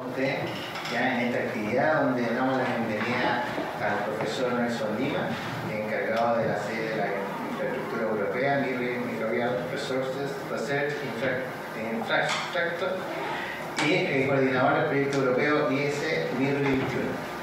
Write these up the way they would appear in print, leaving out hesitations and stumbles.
usted ya en esta actividad donde damos la bienvenida al profesor Nelson Lima, encargado de la sede de la infraestructura europea, Microbiologicos, Recursos, Research Infrastructure, y coordinador del proyecto europeo IS 2021.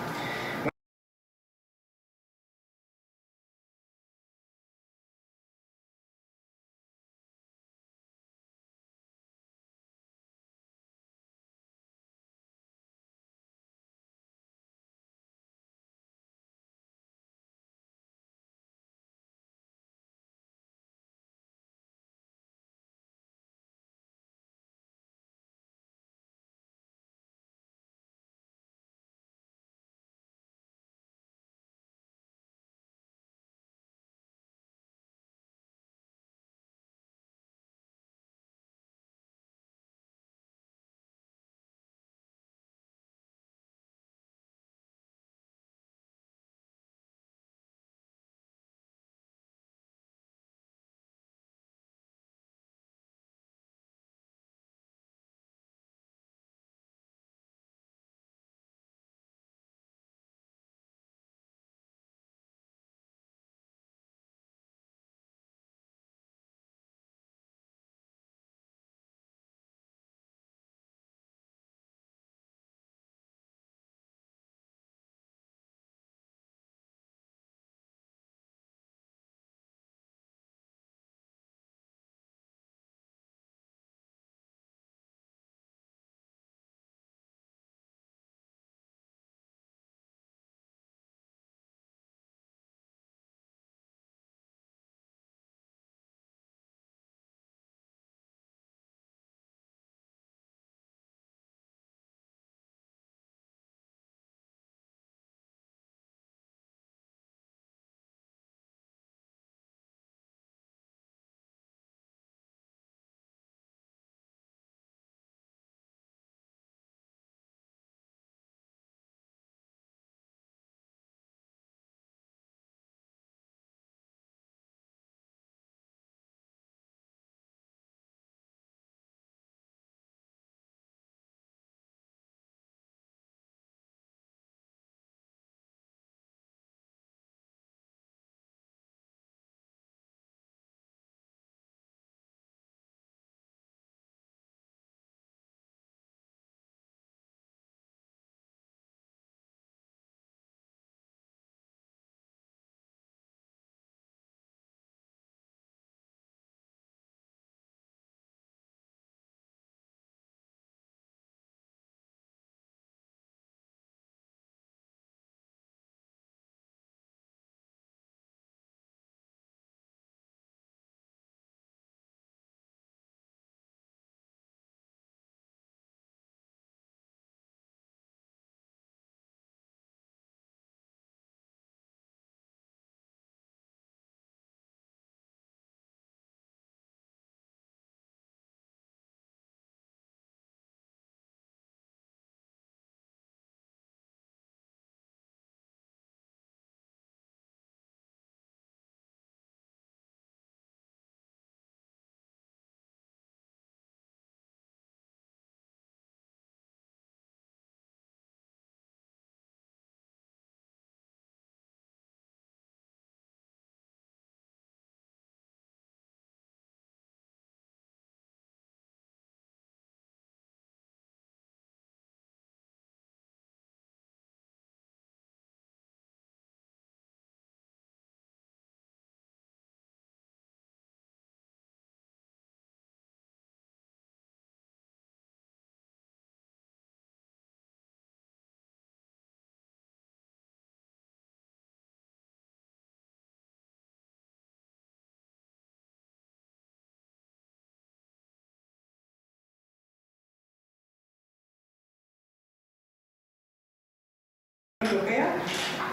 Europea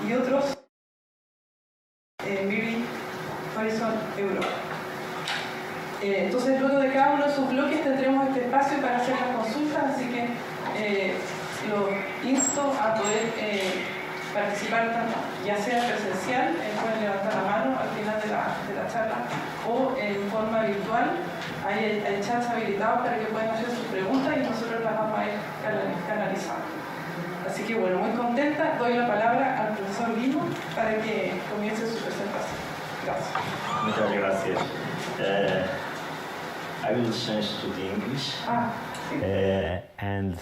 y otros Miri Horizon Europa. Entonces, luego de cada uno de sus bloques tendremos este espacio para hacer las consultas, así que los insto a poder participar, ya sea presencial, pueden levantar la mano al final de la charla, o en forma virtual hay chats habilitados para que puedan hacer sus preguntas y nosotros las vamos a ir canalizando. Así que bueno, muy contenta, doy la palabra al profesor Lino para que comience su presentación. Gracias. Muchas gracias. I will change to the English. And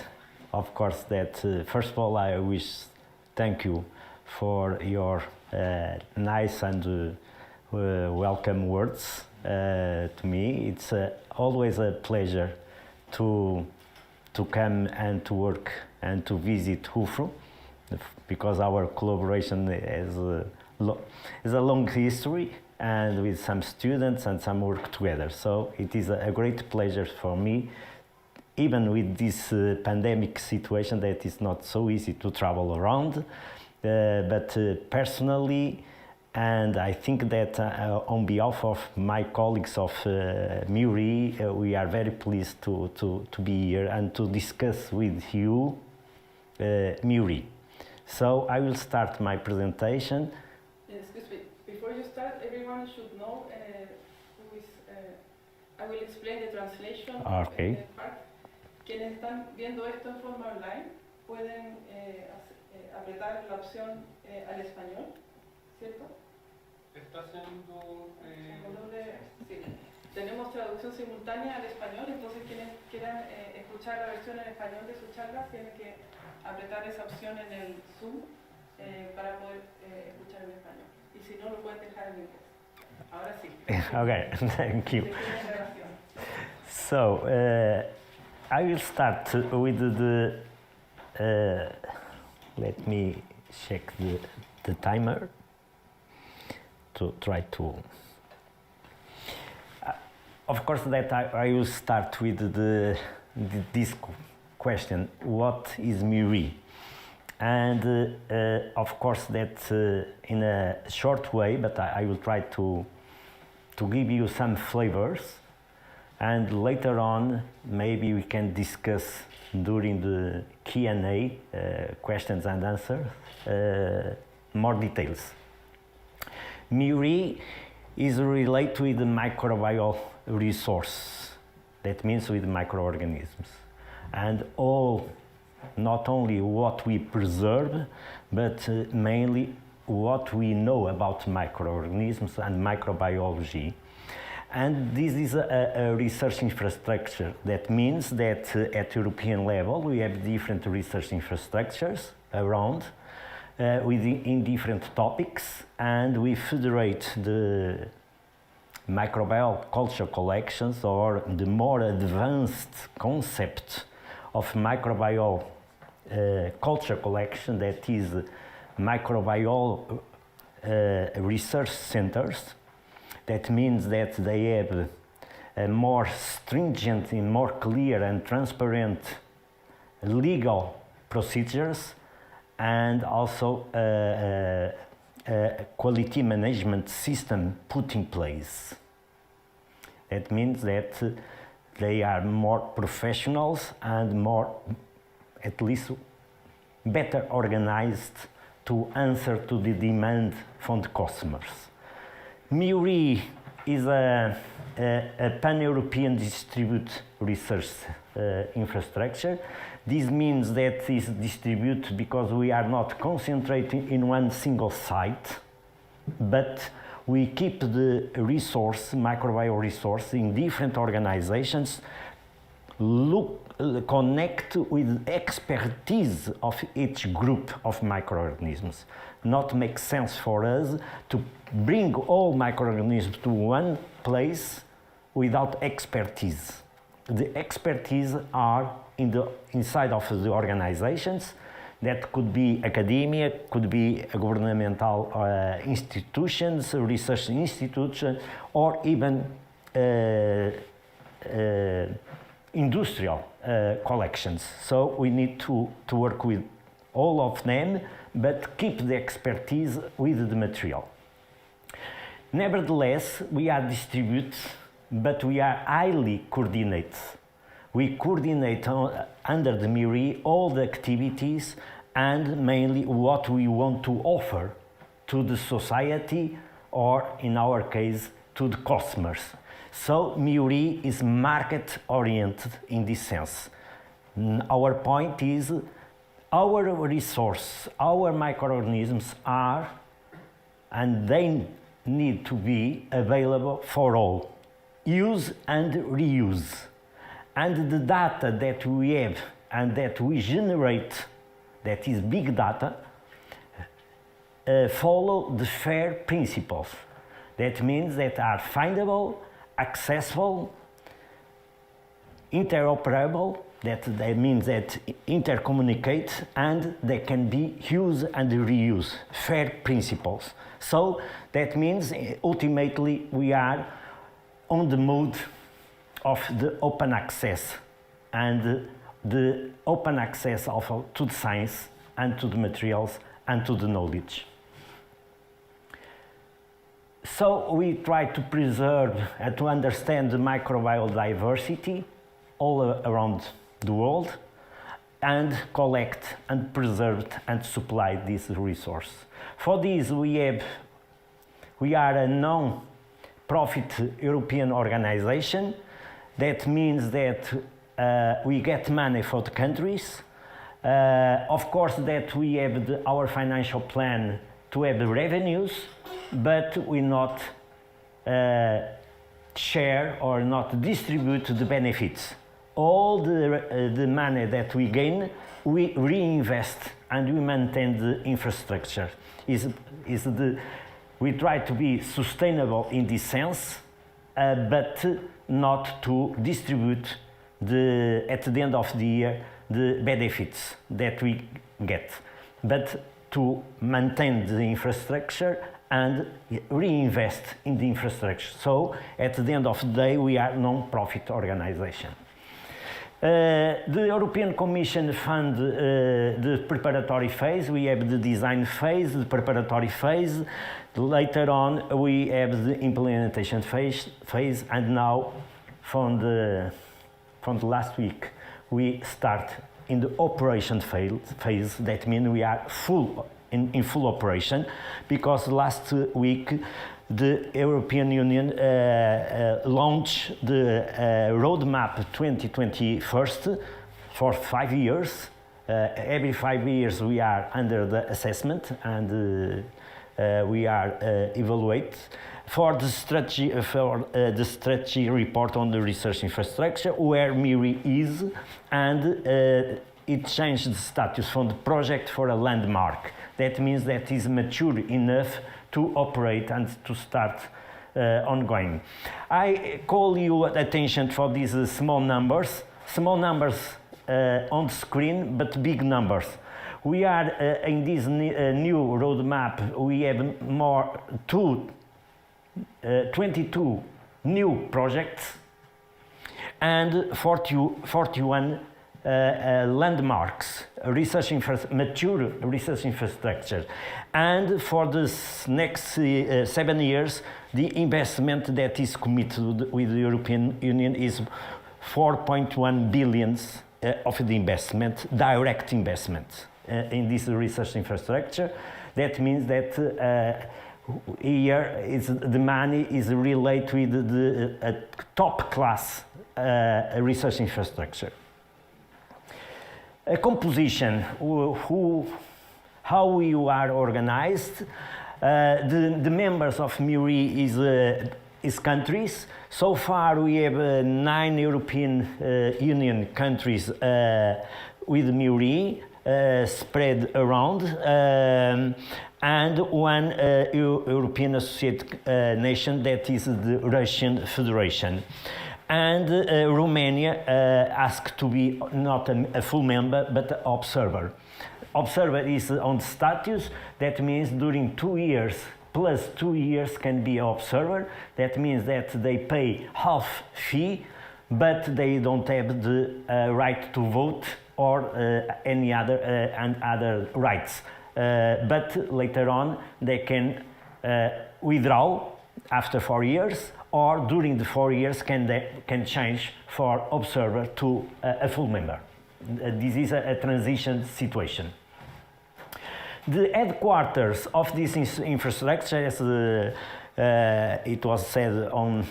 of course that first of all I wish thank you for your nice and welcome words to me. It's always a pleasure to come and to work and to visit UFRO, because our collaboration is a long history and with some students and some work together. So it is a great pleasure for me, even with this pandemic situation that is not so easy to travel around, but personally, and I think that on behalf of my colleagues of MURI, we are very pleased to be here and to discuss with you MURI. So I will start my presentation. Excuse me, before you start, everyone should know who is, I will explain the translation. Okay. Part. Quienes están viendo esto en forma online pueden apretar la opción al español, ¿cierto? Está haciendo... Sí. Tenemos traducción simultánea al español, entonces quienes quieran escuchar la versión en español de su charla tienen que apretar esa opción en el Zoom para poder escuchar en español. Y si no, lo pueden dejar en inglés. Ahora sí. Okay, thank you. So, I will start with the... let me check the timer to try to... of course that I will start with this question, what is MURI? And of course that in a short way, but I will try to give you some flavors, and later on maybe we can discuss during the Q&A, questions and answers, more details. MURI is related with the microbial resource, that means with microorganisms, and all, not only what we preserve, but mainly what we know about microorganisms and microbiology. And this is a research infrastructure. That means that at European level we have different research infrastructures around in different topics, and we federate the microbial culture collections, or the more advanced concept of microbial culture collection, that is microbial research centers. That means that they have a more stringent and more clear and transparent legal procedures, and also a quality management system put in place. That means that they are more professionals and more, at least, better organized to answer to the demand from the customers. MURI is a pan-European distributed research infrastructure. This means that it's distributed because we are not concentrating in one single site, but we keep the resource, microbial resource, in different organizations, connect with expertise of each group of microorganisms. Not make sense for us to bring all microorganisms to one place without expertise. The expertise are inside of the organizations. That could be academia, could be governmental institutions, research institutions, or even industrial collections. So we need to work with all of them, but keep the expertise with the material. Nevertheless, we are distributed, but we are highly coordinated. We coordinate under the MURI all the activities and mainly what we want to offer to the society, or in our case, to the customers. So MIURI is market-oriented in this sense. Our point is our resource, our microorganisms are, and they need to be available for all, use and reuse. And the data that we have and that we generate, that is big data, follow the FAIR principles. That means that are findable, accessible, interoperable, that means that intercommunicate, and they can be used and reused, FAIR principles. So that means ultimately we are on the mode of the open access, and the open access to the science and to the materials and to the knowledge. So we try to preserve and to understand the microbial diversity all around the world, and collect and preserve and supply this resource. For this we are a non-profit European organization. That means that we get money for the countries. Of course that we have our financial plan to have the revenues, but we not share or not distribute the benefits. All the money that we gain, we reinvest and we maintain the infrastructure. We try to be sustainable in this sense, but not to distribute at the end of the year the benefits that we get, but to maintain the infrastructure and reinvest in the infrastructure. So at the end of the day, we are a non-profit organization. The European Commission funds the preparatory phase. We have the design phase, the preparatory phase. Later on, we have the implementation phase, and now from the last week, we start in the operation phase. That means we are in full operation, because last week the European Union launched the roadmap 2021 for 5 years. Every 5 years we are under the assessment, and we are evaluate for the strategy report on the research infrastructure, where MIURI is, and it changed the status from the project for a landmark. That means that it is mature enough to operate and to start ongoing. I call your attention for these small numbers on the screen, but big numbers. We are in this new roadmap, we have 22 new projects and 41 landmarks, mature research infrastructure. And for the next 7 years, the investment that is committed with the European Union is 4.1 billion of the investment, direct investment in this research infrastructure. That means that here the money is related with the top class research infrastructure. A composition, how we are organized. The members of MIURI is countries. So far we have 9 European Union countries with MIURI spread around, and one European associate nation, that is the Russian Federation. And Romania asked to be not a full member, but an observer. Observer is on status. That means during 2 years, plus 2 years can be an observer. That means that they pay half fee, but they don't have the right to vote or any other rights. But later on, they can withdraw after 4 years, or during the 4 years can change for observer to a full member. This is a transition situation. The headquarters of this infrastructure, as it was said on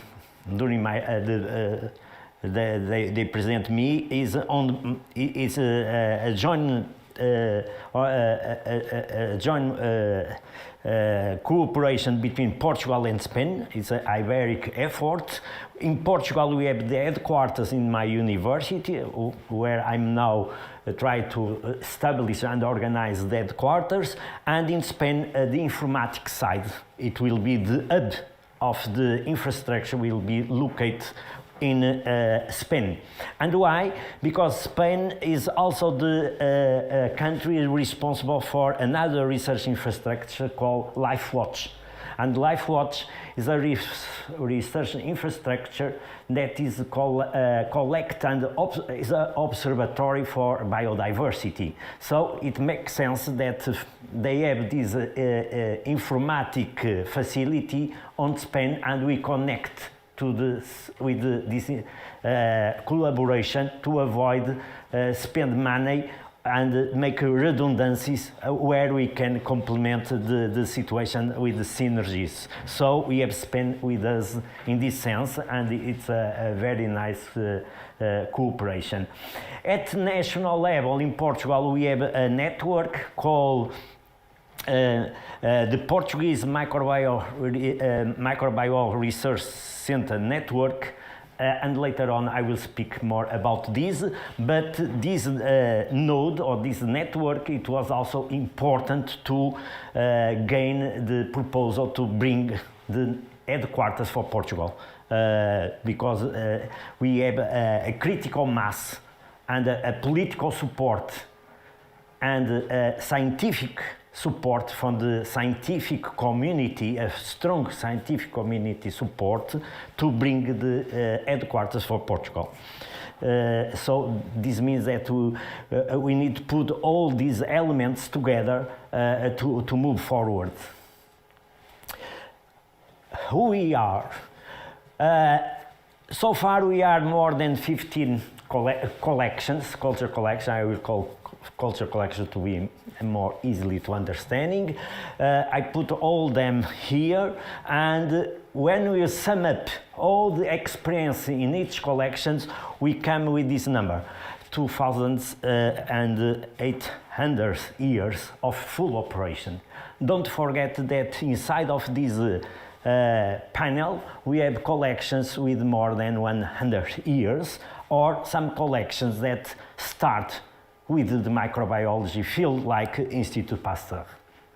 during my they present me is a joint cooperation between Portugal and Spain. It's an Iberic effort. In Portugal, we have the headquarters in my university, where I'm now trying to establish and organize the headquarters. And in Spain, the informatics side, it will be the hub of the infrastructure will be located in Spain. And why? Because Spain is also the country responsible for another research infrastructure called LifeWatch. And LifeWatch is a research infrastructure that is collect and is an observatory for biodiversity. So it makes sense that they have this informatic facility on Spain, and we connect to this with this collaboration to avoid spend money and make redundancies where we can complement the situation with the synergies. So we have Spain with us in this sense, and it's a very nice cooperation. At national level in Portugal, we have a network called the Portuguese Microbial Research Center Network, and later on I will speak more about this. But this node or this network, it was also important to gain the proposal to bring the headquarters for Portugal, because we have a critical mass and a political support and scientific support from the scientific community, a strong scientific community support to bring the headquarters for Portugal. So this means that we need to put all these elements together to move forward. Who we are? So far we are more than 15 collections, culture collection. I will call culture collection to be more easily to understanding. I put all them here, and when we sum up all the experience in each collections, we come with this number, 2,800 years of full operation. Don't forget that inside of this panel, we have collections with more than 100 years, or some collections that start with the microbiology field, like Institut Pasteur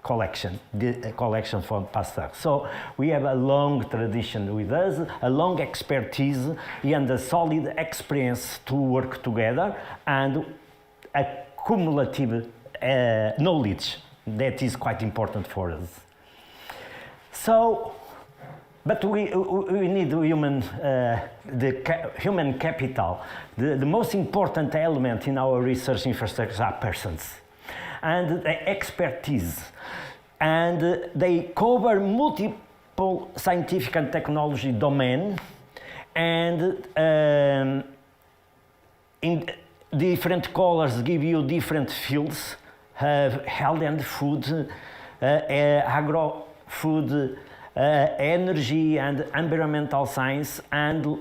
collection, the collection from Pasteur. So we have a long tradition with us, a long expertise, and a solid experience to work together, and a cumulative knowledge that is quite important for us. So, but we need human capital. The most important element in our research infrastructure are persons and the expertise. And they cover multiple scientific and technology domain, and in different colors give you different fields, health and food, agro-food, energy and environmental science, and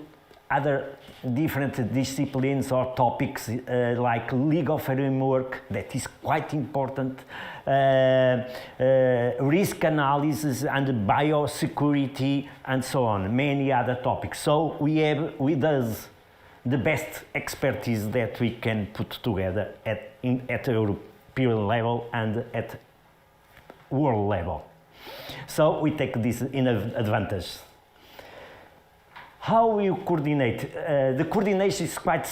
other different disciplines or topics like legal framework, that is quite important, risk analysis and biosecurity, and so on, many other topics. So we have with us the best expertise that we can put together at European level and at world level. So we take this in advantage. How we coordinate? The coordination is quite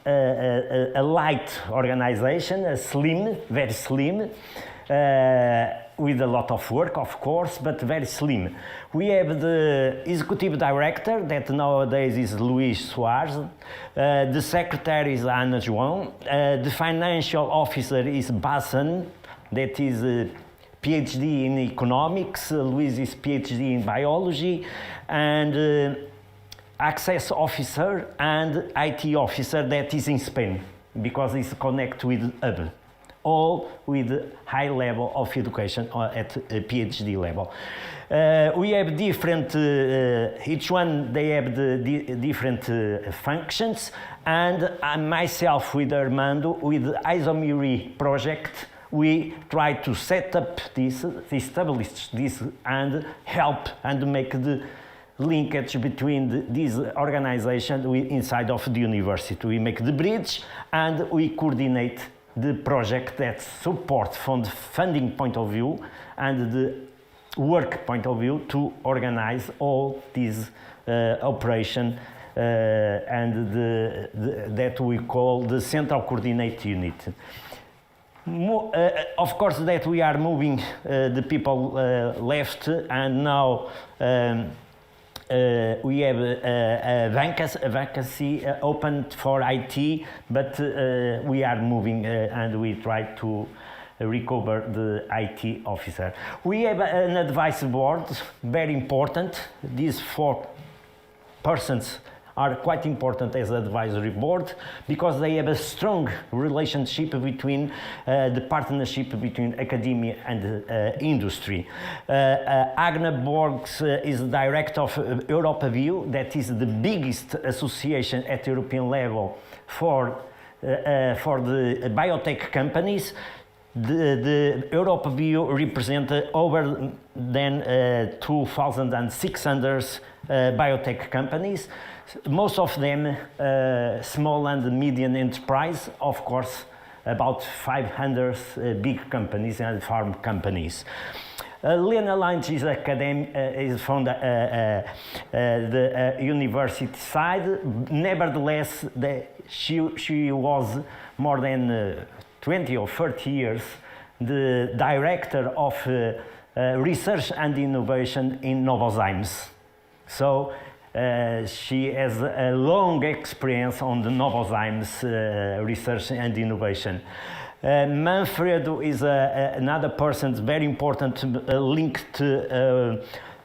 a light organization, very slim, with a lot of work, of course, but very slim. We have the executive director, that nowadays is Luís Soares. The secretary is Ana João. The financial officer is Bassan, that is PhD in economics. Luís is PhD in biology, and access officer and IT officer that is in Spain, because it's connected with hub. all with high level of education at PhD level. We have different, each one they have the different functions, and myself with Armando, with the ISOMIRI project, we try to set up this, establish this, and help and make the linkage between these organizations inside of the university. We make the bridge and we coordinate the project that supports from the funding point of view and the work point of view to organize all these operation and that we call the Central Coordinate Unit. Of course that we are moving the people left, and now we have a vacancy open for IT, but we are moving and we try to recover the IT officer. We have an advisory board, very important. These 4 persons are quite important as advisory board because they have a strong relationship between the partnership between academia and industry. Agna Borgs is the director of EuropaView, that is the biggest association at European level for the biotech companies. The EuropaView represents over than 2,600 biotech companies. Most of them small and medium enterprise, of course, about 500 big companies and farm companies. Lena Lange is from the university side. Nevertheless, she was more than 20 or 30 years the director of research and innovation in Novozymes. So she has a long experience on the Novozymes research and innovation. Manfred is another person very important, linked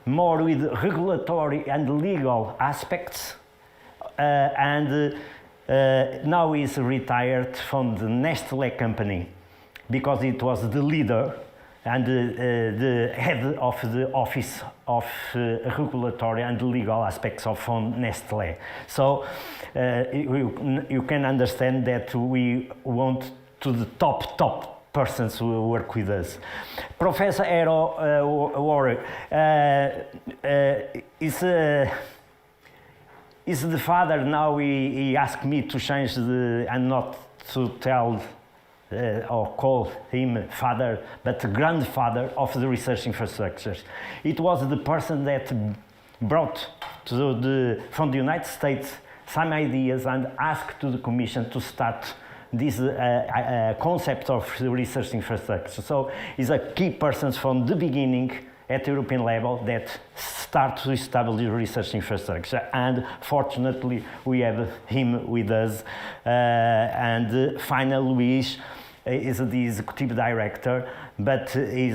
more with regulatory and legal aspects, and now he's retired from the Nestlé company because it was the leader and the head of the office of regulatory and legal aspects of Nestlé. So you can understand that we want to the top persons who work with us. Professor Eero Warwick is the father. Now he asked me to change and not to tell or call him father, but grandfather of the research infrastructures. It was the person that brought from the United States some ideas and asked to the Commission to start this concept of the research infrastructure. So he's a key person from the beginning at European level that start to establish research infrastructure, and fortunately we have him with us. And finally Luis is the executive director, but he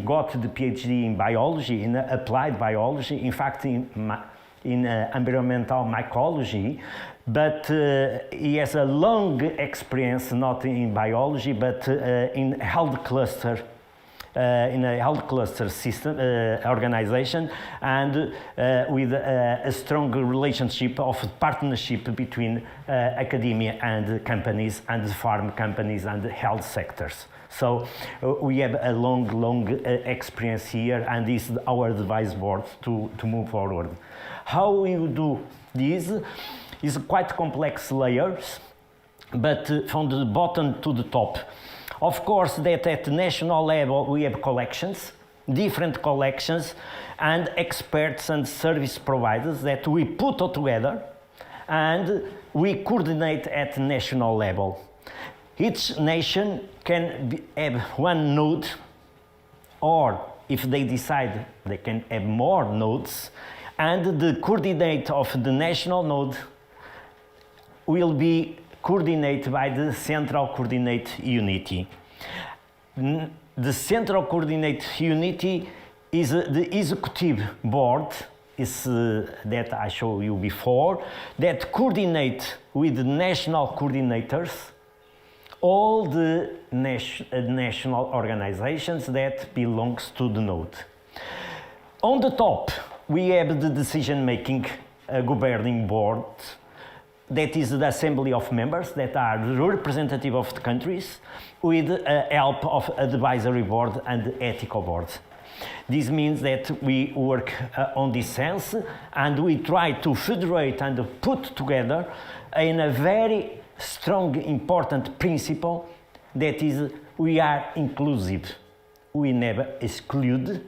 got the PhD in biology, in applied biology, in fact in environmental mycology, but he has a long experience not in biology but in health cluster. In a health cluster system organization, and with a strong relationship of partnership between academia and companies and farm companies and health sectors. So we have a long experience here, and this is our advice board to move forward. How we do this is quite complex layers, but from the bottom to the top. Of course, that at the national level we have collections, different collections, and experts and service providers that we put all together and we coordinate at the national level. Each nation can have one node, or if they decide they can have more nodes, and the coordinate of the national node will be coordinated by the Central Coordinate Unity. The Central Coordinate Unity is the executive board that I showed you before, that coordinate with the national coordinators all the national organizations that belongs to the node. On the top, we have the decision-making governing board, that is the assembly of members that are representative of the countries with help of advisory board and ethical board. This means that we work on this sense and we try to federate and put together in a very strong, important principle that is we are inclusive. We never exclude.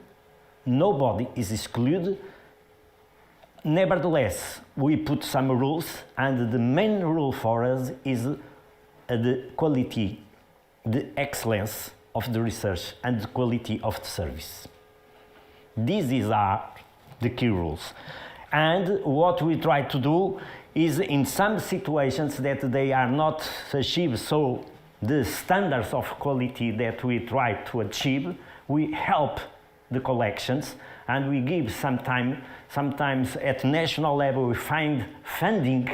Nobody is excluded. Nevertheless, we put some rules, and the main rule for us is the quality, the excellence of the research and the quality of the service. These are the key rules. And what we try to do is in some situations that they are not achieved, so the standards of quality that we try to achieve, we help the collections and we give sometimes at national level we find funding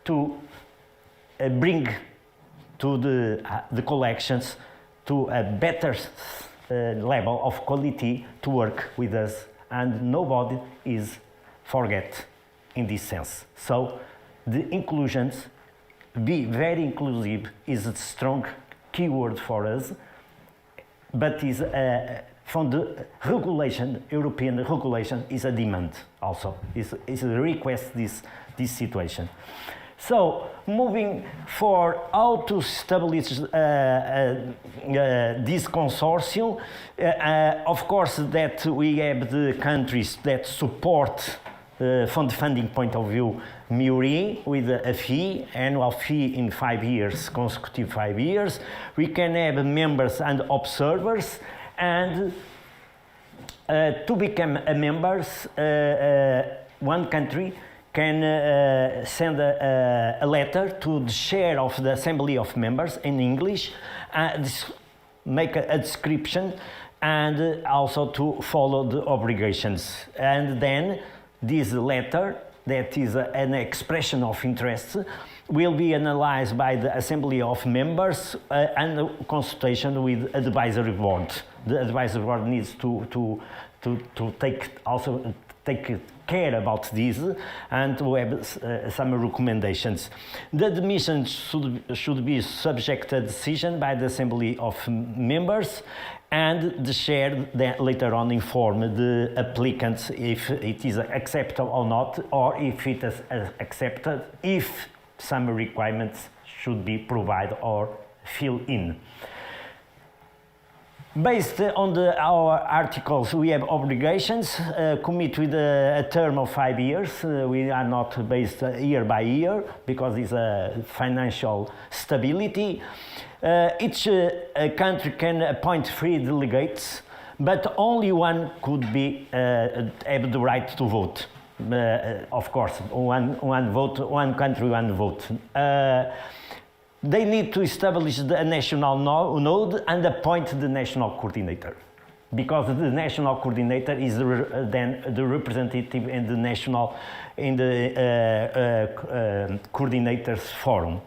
to bring to the collections to a better level of quality to work with us, and nobody is forget in this sense. So the inclusions, be very inclusive is a strong keyword for us, but is from the regulation, European regulation is a demand also, is a request this situation. So moving for how to establish this consortium, of course that we have the countries that support from the funding point of view MURI with a fee, annual fee in 5 years, consecutive 5 years. We can have members and observers, and to become a members, one country can send a letter to the chair of the Assembly of Members in English, make a description, and also to follow the obligations. And then this letter, that is an expression of interest, will be analyzed by the Assembly of Members and consultation with advisory board. The advisory board needs to take care about this and to have some recommendations. The admission should be subject to decision by the Assembly of Members, and the chair then later on inform the applicants if it is accepted or not, or if it is accepted, if some requirements should be provided or filled in. Based on our articles, we have obligations, commit with a term of 5 years. We are not based year by year because it's a financial stability. Each country can appoint 3 delegates, but only one could be have the right to vote. Of course, one vote, one country, one vote. They need to establish the national node and appoint the national coordinator, because the national coordinator is then the representative in the national, in the coordinators forum.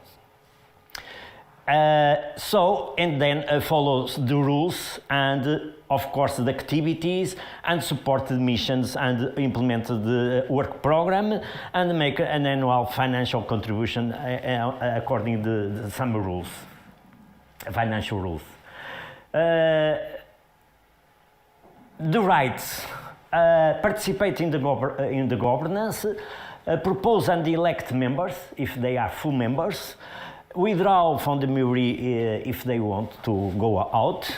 And then follows the rules and of course the activities, and support the missions and implement the work program and make an annual financial contribution according to some rules, financial rules. The rights, participate in the governance, propose and elect members if they are full members, withdraw from the MURI if they want to go out,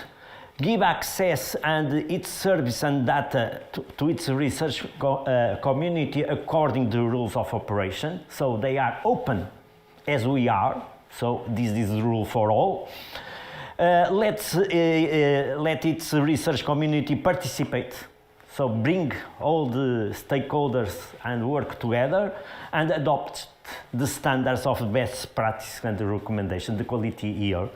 give access and its service and data to its research community according to the rules of operation. So they are open as we are, so this is the rule for all. Let its research community participate. So bring all the stakeholders and work together and adopt the standards of best practice and the recommendation, the quality here,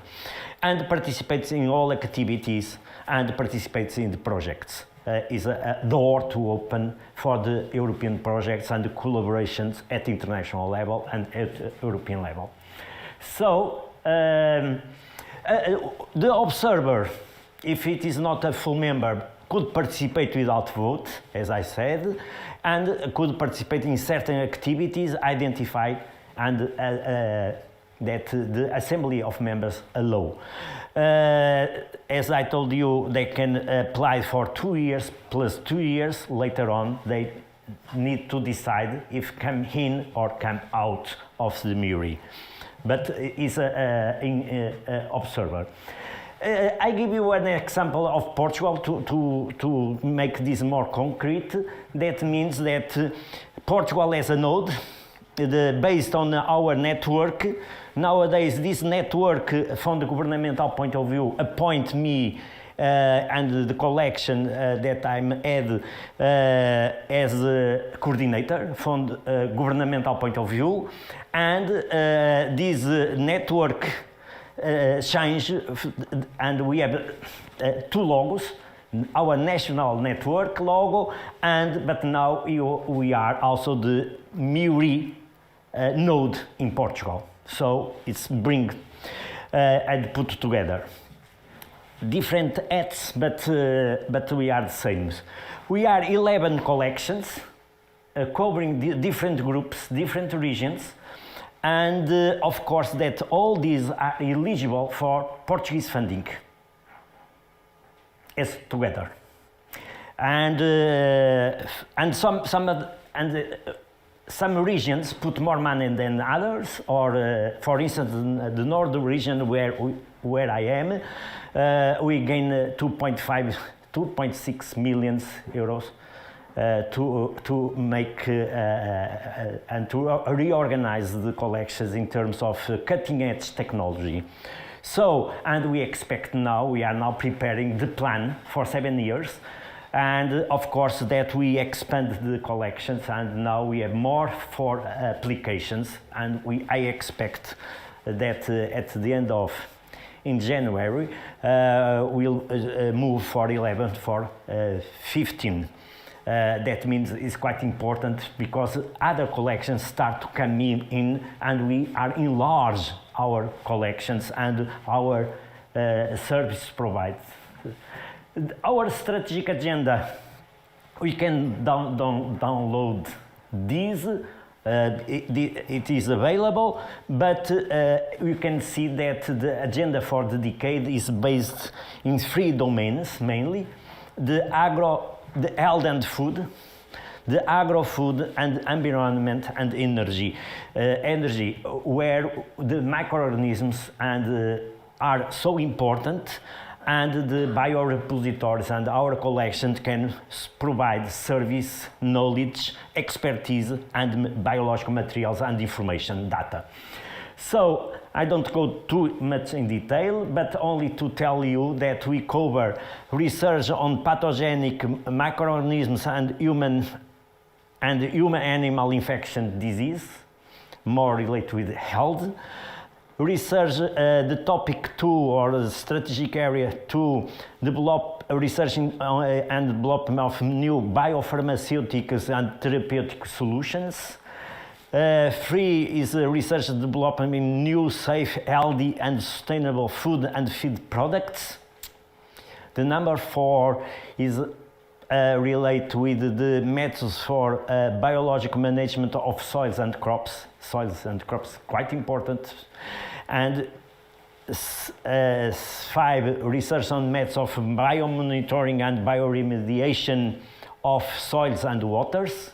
and participates in all activities and participates in the projects. Is a door to open for the European projects and the collaborations at international level and at European level. So The observer, if it is not a full member, could participate without vote, as I said, and could participate in certain activities identified and that the Assembly of Members allow. As I told you, they can apply for 2 years plus 2 years. Later on, they need to decide if come in or come out of the jury. But is an observer. I give you an example of Portugal to make this more concrete. That means that Portugal has a node based on our network. Nowadays, this network, from the governmental point of view, appoint me and the collection that I'm head as a coordinator from the governmental point of view. And this network change, and we have 2 logos, our national network logo, but now we are also the MIRI node in Portugal. So it's bring and put together. Different hats, but we are the same. We are 11 collections covering different groups, different regions, and of course that all these are eligible for Portuguese funding as together. And some regions put more money than others, or for instance, the northern region where I am, we gain 2.6 million euros to make and to reorganize the collections in terms of cutting-edge technology. So, and we expect now, we are now preparing the plan for 7 years. And of course that we expand the collections, and now we have more for applications, and I expect that at the end of in January we'll move for 11 for 15. That means it's quite important because other collections start to come in and we are enlarge our collections and our service provided. Our strategic agenda, we can download this. It is available, but you can see that the agenda for the decade is based in 3 domains mainly: the health and food, the agro-food, and environment and energy. Energy, where the microorganisms are so important, and the biorepositories and our collection can provide service, knowledge, expertise, and biological materials and information data. So I don't go too much in detail, but only to tell you that we cover research on pathogenic microorganisms and human-animal infection disease, more related with health. Research, the topic 2 or the strategic area 2, develop research and development of new biopharmaceuticals and therapeutic solutions. 3 is research and development in new, safe, healthy and sustainable food and feed products. The number 4 is relate with the methods for biological management of soils and crops. Soils and crops, quite important. And 5, research on methods of biomonitoring and bioremediation of soils and waters.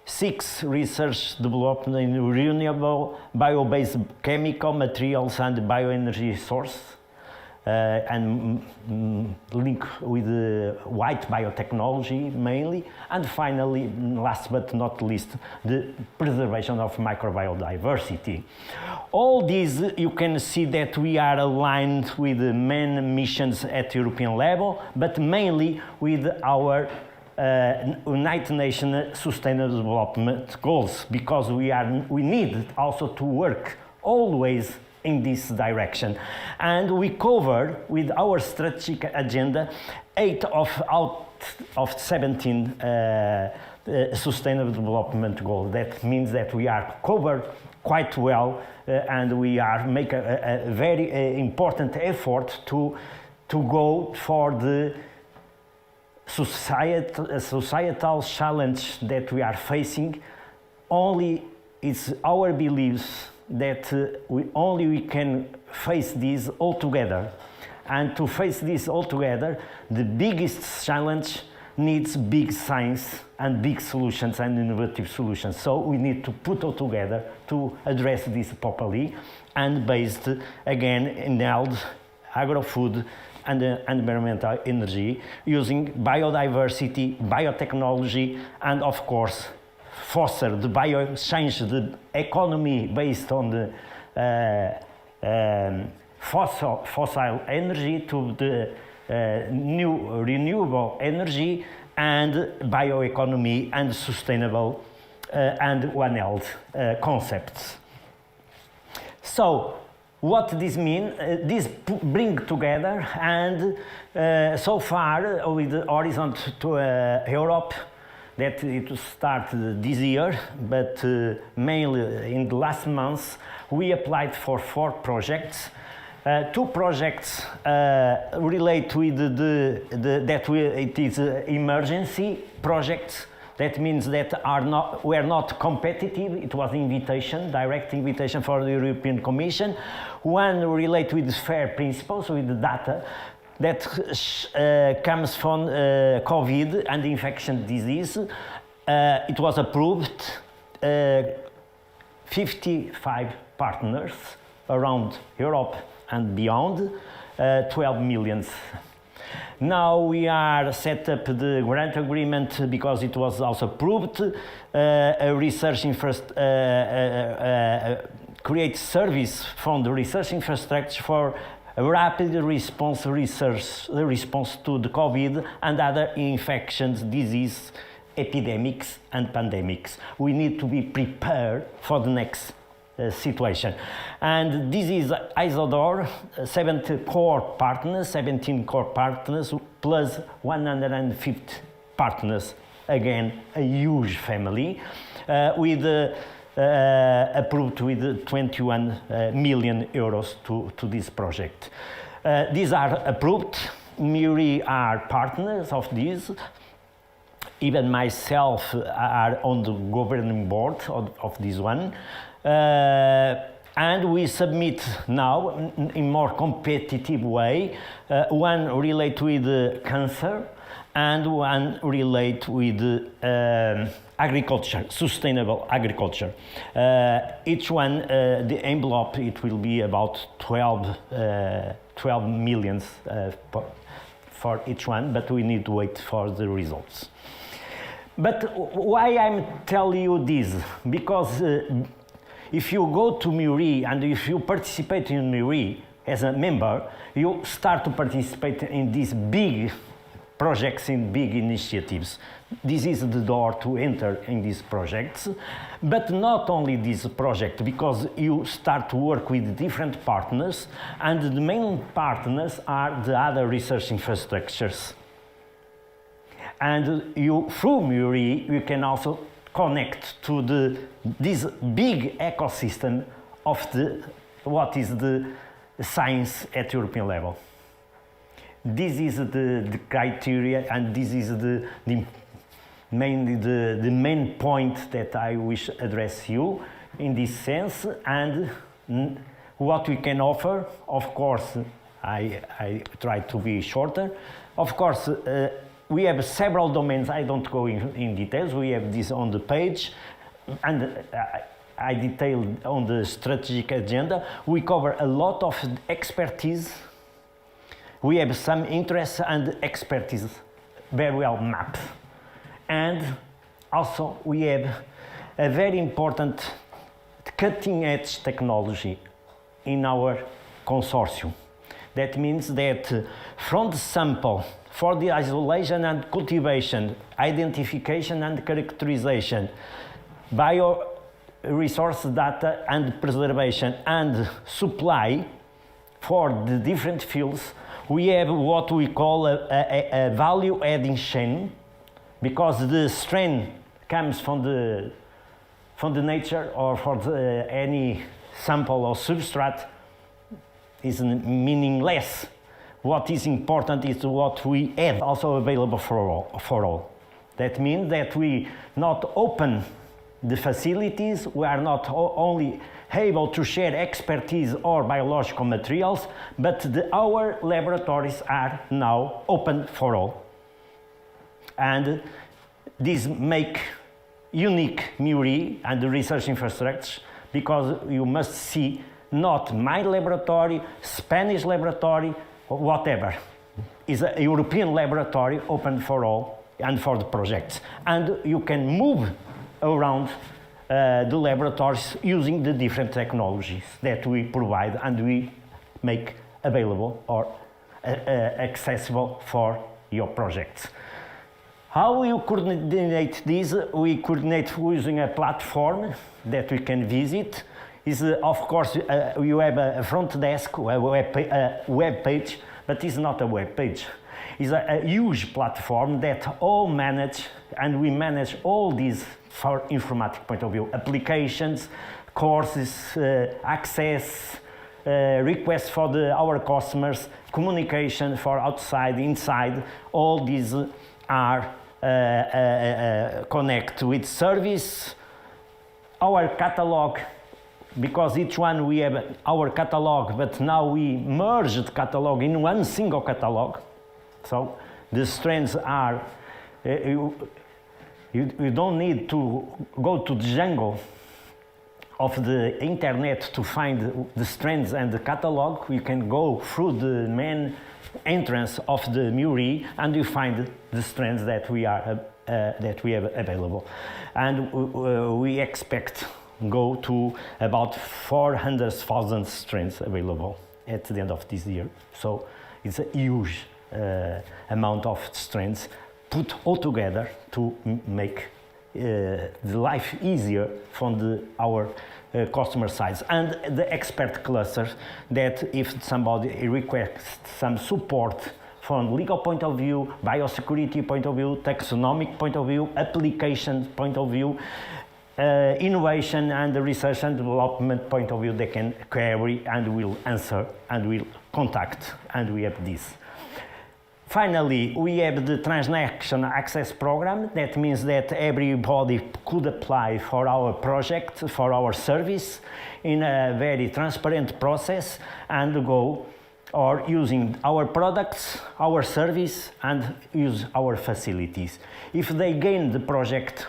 6, research development in renewable bio-based chemical materials and bioenergy source. And link with white biotechnology mainly, and finally, last but not least, the preservation of microbial diversity. All these, you can see that we are aligned with the main missions at European level, but mainly with our United Nations Sustainable Development Goals, because we need also to work always in this direction. And we cover with our strategic agenda 8 out of 17 sustainable development goals. That means that we are covered quite well, and we are make a very important effort to go for the societal challenge that we are facing. Only it's our beliefs that we can face this all together. And to face this all together, the biggest challenge needs big science and big solutions and innovative solutions. So we need to put all together to address this properly and based again in health, agro-food and environmental energy, using biodiversity, biotechnology, and of course foster the change the economy based on the fossil energy to the new renewable energy and bioeconomy and sustainable and One Health concepts. So what this means, this bring together, and so far with the Horizon to Europe, that it started this year, but mainly in the last months, we applied for 4 projects. 2 projects relate with it is emergency projects. That means that were not competitive. It was invitation, direct invitation for the European Commission. One relate with fair principles, with the data that comes from COVID and infection disease. It was approved. 55 partners around Europe and beyond, 12 million. Now we are set up the grant agreement because it was also approved. A research create service from the research infrastructure for a rapid response to the COVID and other infections, disease, epidemics and pandemics. We need to be prepared for the next situation. And this is Isodor, 17 core partners plus 150 partners. Again, a huge family with approved with 21 million euros to this project. These are approved. MIRI are partners of this. Even myself are on the governing board of this one. And we submit now in more competitive way, one relate with cancer and one relate with agriculture, sustainable agriculture. Each one, the envelope, it will be about 12 million for each one, but we need to wait for the results. But why I'm telling you this? Because if you go to MIRI and if you participate in MIRI as a member, you start to participate in these big projects, in big initiatives. This is the door to enter in these projects. But not only this project, because you start to work with different partners, and the main partners are the other research infrastructures. And you, through MIRI, you can also connect to this big ecosystem of what is the science at European level. This is the criteria, and this is mainly the main point that I wish address you in this sense, and what we can offer. Of course, I try to be shorter. Of course, we have several domains. I don't go in details. We have this on the page, and I detailed on the strategic agenda. We cover a lot of expertise. We have some interest and expertise very well mapped. And also we have a very important cutting-edge technology in our consortium. That means that from the sample, for the isolation and cultivation, identification and characterization, bioresource data and preservation and supply for the different fields, we have what we call a value-adding chain, because the strain comes from from the nature or for any sample or substrate is meaningless. What is important is what we have also available for all. That means that we not open the facilities, we are not only able to share expertise or biological materials, but our laboratories are now open for all. And this make unique MURI and the research infrastructure, because you must see not my laboratory, Spanish laboratory, or whatever. It's a European laboratory open for all and for the projects. And you can move around the laboratories using the different technologies that we provide and we make available or accessible for your projects. How you coordinate this? We coordinate using a platform that we can visit. Is of course you have a front desk, a web page, but it's not a web page. It's a huge platform that all manage, and we manage all these for informatic point of view: applications, courses, access, requests for our customers, communication for outside, inside. All these are connect with service, our catalog, because each one we have our catalog, but now we merged catalog in one single catalog. So the strands are, you don't need to go to the jungle of the internet to find the strands and the catalog. You can go through the main entrance of the MURI and you find the strands that we have available. And we expect go to about 400,000 strands available at the end of this year. So it's a huge amount of strands put all together to make the life easier from our customer sides. And the expert clusters, that if somebody requests some support from legal point of view, biosecurity point of view, taxonomic point of view, application point of view, innovation and research and development point of view, they can query and will answer and will contact, and we have this. Finally, we have the Transaction Access Program. That means that everybody could apply for our project, for our service, in a very transparent process and go or using our products, our service, and use our facilities. If they gain the project,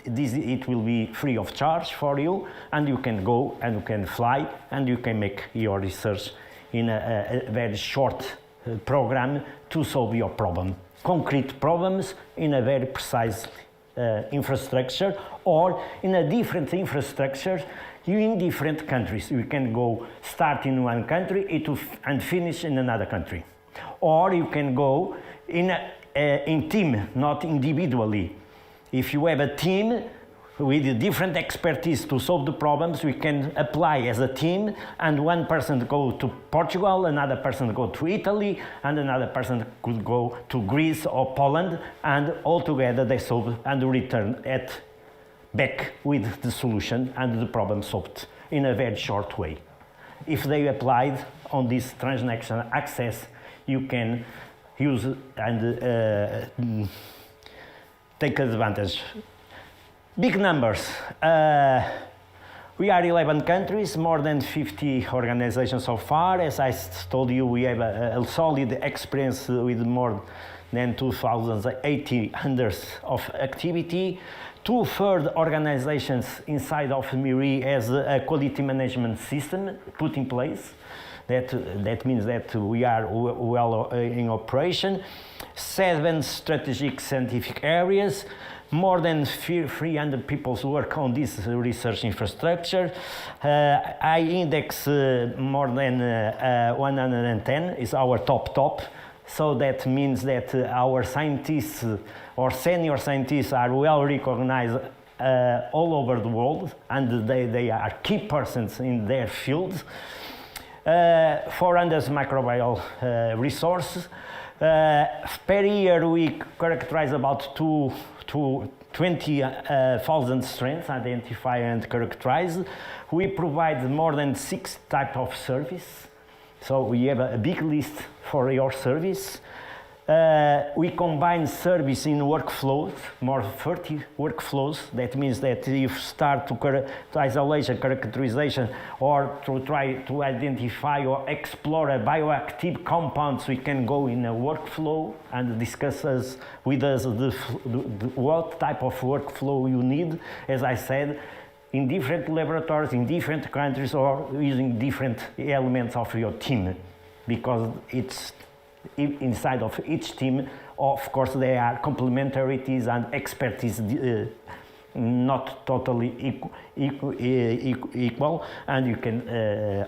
it will be free of charge for you, and you can go and you can fly and you can make your research in a very short program to solve your problem. Concrete problems in a very precise infrastructure, or in a different infrastructure in different countries. You can go start in one country and finish in another country. Or you can go in team, not individually. If you have a team with different expertise to solve the problems, we can apply as a team, and one person go to Portugal, another person go to Italy, and another person could go to Greece or Poland, and all together they solve and return back with the solution and the problem solved in a very short way. If they applied on this transaction access, you can use and take advantage. Big numbers. We are 11 countries, more than 50 organizations so far. As I told you, we have a solid experience with more than 2,800 of activity. 2/3 organizations inside of MURI has a quality management system put in place. That means that we are well in operation. 7 strategic scientific areas. More than 300 people work on this research infrastructure. I index more than 110 is our top. So that means that our scientists or senior scientists are well recognized all over the world, and they are key persons in their field. 400 microbial resources. Per year we characterize about 2 20,000 strains identified and characterized. We provide more than 6 types of service. So we have a big list for your service. We combine service in workflows, more 30 workflows. That means that if you start to isolation, characterization, or to try to identify or explore a bioactive compounds, we can go in a workflow and discuss with us what type of workflow you need, as I said, in different laboratories, in different countries, or using different elements of your team, because it's inside of each team, of course, there are complementarities and expertise not totally equal, and you can,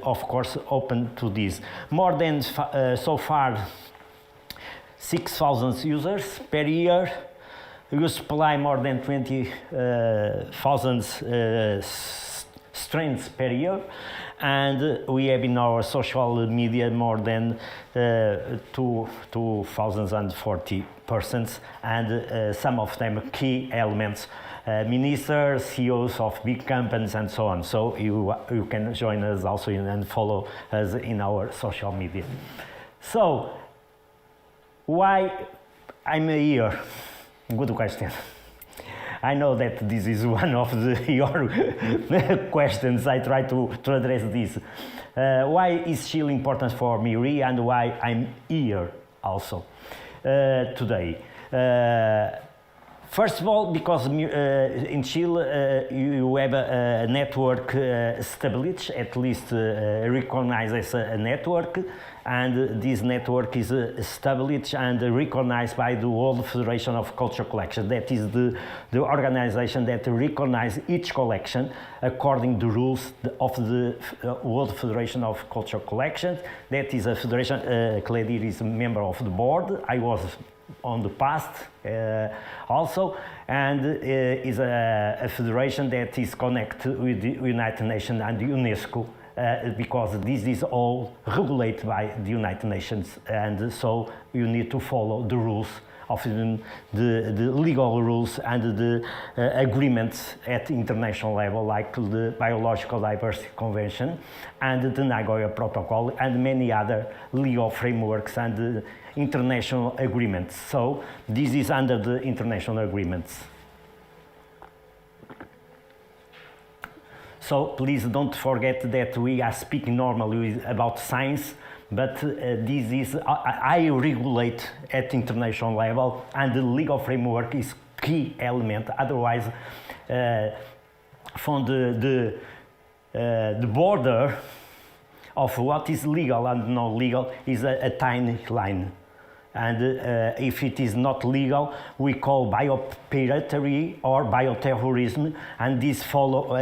of course, open to this. More than, so far, 6,000 users per year. You supply more than 20,000 strains per year. And we have in our social media more than 2,040 persons, and some of them key elements, ministers, CEOs of big companies, and so on. So you can join us also and follow us in our social media. So why I'm here? Good question. I know that this is one of your questions. I try to address this. Why is Chile important for me, and why I'm here also today? First of all, because in Chile you have a network established, at least recognized as a network, and this network is established and recognized by the World Federation of Cultural Collection. That is the organization that recognizes each collection according to the rules of the World Federation of Cultural Collections. That is a federation, Cledir is a member of the board. I was on the past also, and is a federation that is connected with the United Nations and UNESCO, because this is all regulated by the United Nations, and so you need to follow the rules of the legal rules and the agreements at international level, like the Biological Diversity Convention and the Nagoya Protocol and many other legal frameworks and international agreements. So this is under the international agreements. So please don't forget that we are speaking normally about science, but this is, I regulate at international level, and the legal framework is key element. Otherwise, from the border of what is legal and not legal is a tiny line. And if it is not legal, we call biopiracy or bioterrorism, and these follow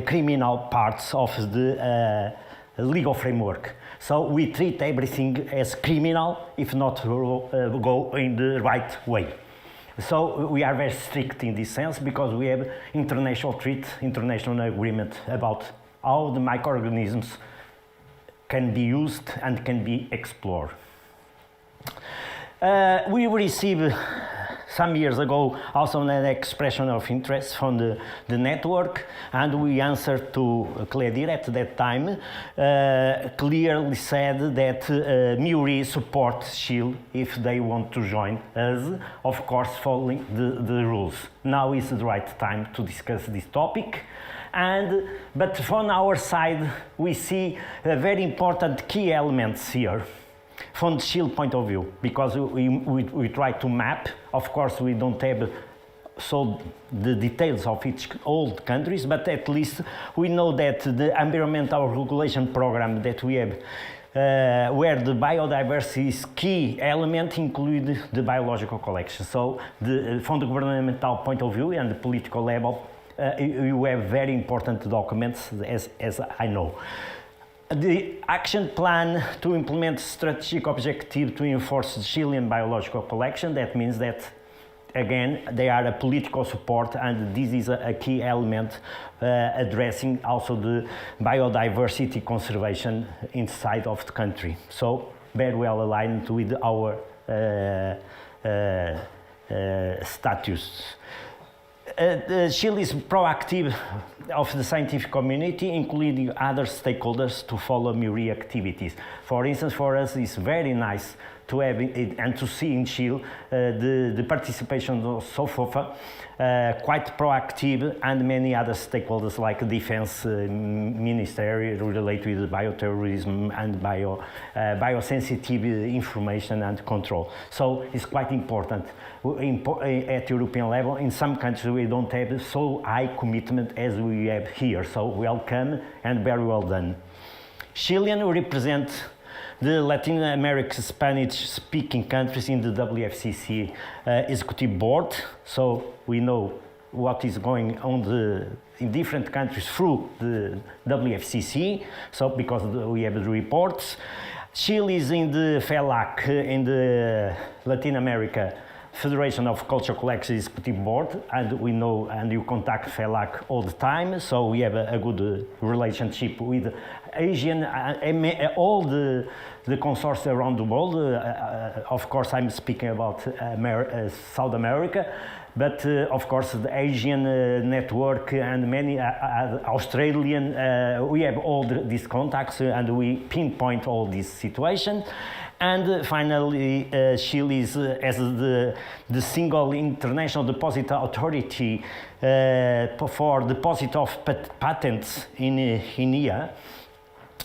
criminal parts of the legal framework. So we treat everything as criminal if not go in the right way. So we are very strict in this sense because we have international agreement about how the microorganisms can be used and can be explored. We received some years ago also an expression of interest from the network, and we answered to Cledir at that time, clearly said that MIURI supports Chile if they want to join us, of course following the rules. Now is the right time to discuss this topic. But from our side, we see very important key elements here. From the Chile point of view, because we try to map. Of course, we don't have the details of all countries, but at least we know that the environmental regulation program that we have, where the biodiversity is key element, include the biological collection. So from the governmental point of view and the political level, you have very important documents, as I know. The action plan to implement strategic objective to enforce the Chilean biological collection, that means that, again, they are a political support, and this is a key element addressing also the biodiversity conservation inside of the country. So very well aligned with our status. Chile is proactive of the scientific community, including other stakeholders, to follow MIRI activities. For instance, for us, it's very nice to have it and to see in Chile the participation of SOFOFA, quite proactive, and many other stakeholders like defense ministry related with bioterrorism and biosensitive information and control. So it's quite important. At European level, in some countries we don't have so high commitment as we have here. So welcome and very well done. Chilean represent the Latin American Spanish-speaking countries in the WFCC executive board, so we know what is going on in different countries through the WFCC, so because we have the reports. Chile is in the FELAC, in the Latin America Federation of Cultural Collections Executive Board, and we know and you contact FELAC all the time, so we have a good relationship with Asian, all the consortia around the world. Of course, I'm speaking about South America, but of course the Asian network and many Australian, we have all these contacts and we pinpoint all this situation. And finally, Chile is as the single international deposit authority for deposit of patents in INEA.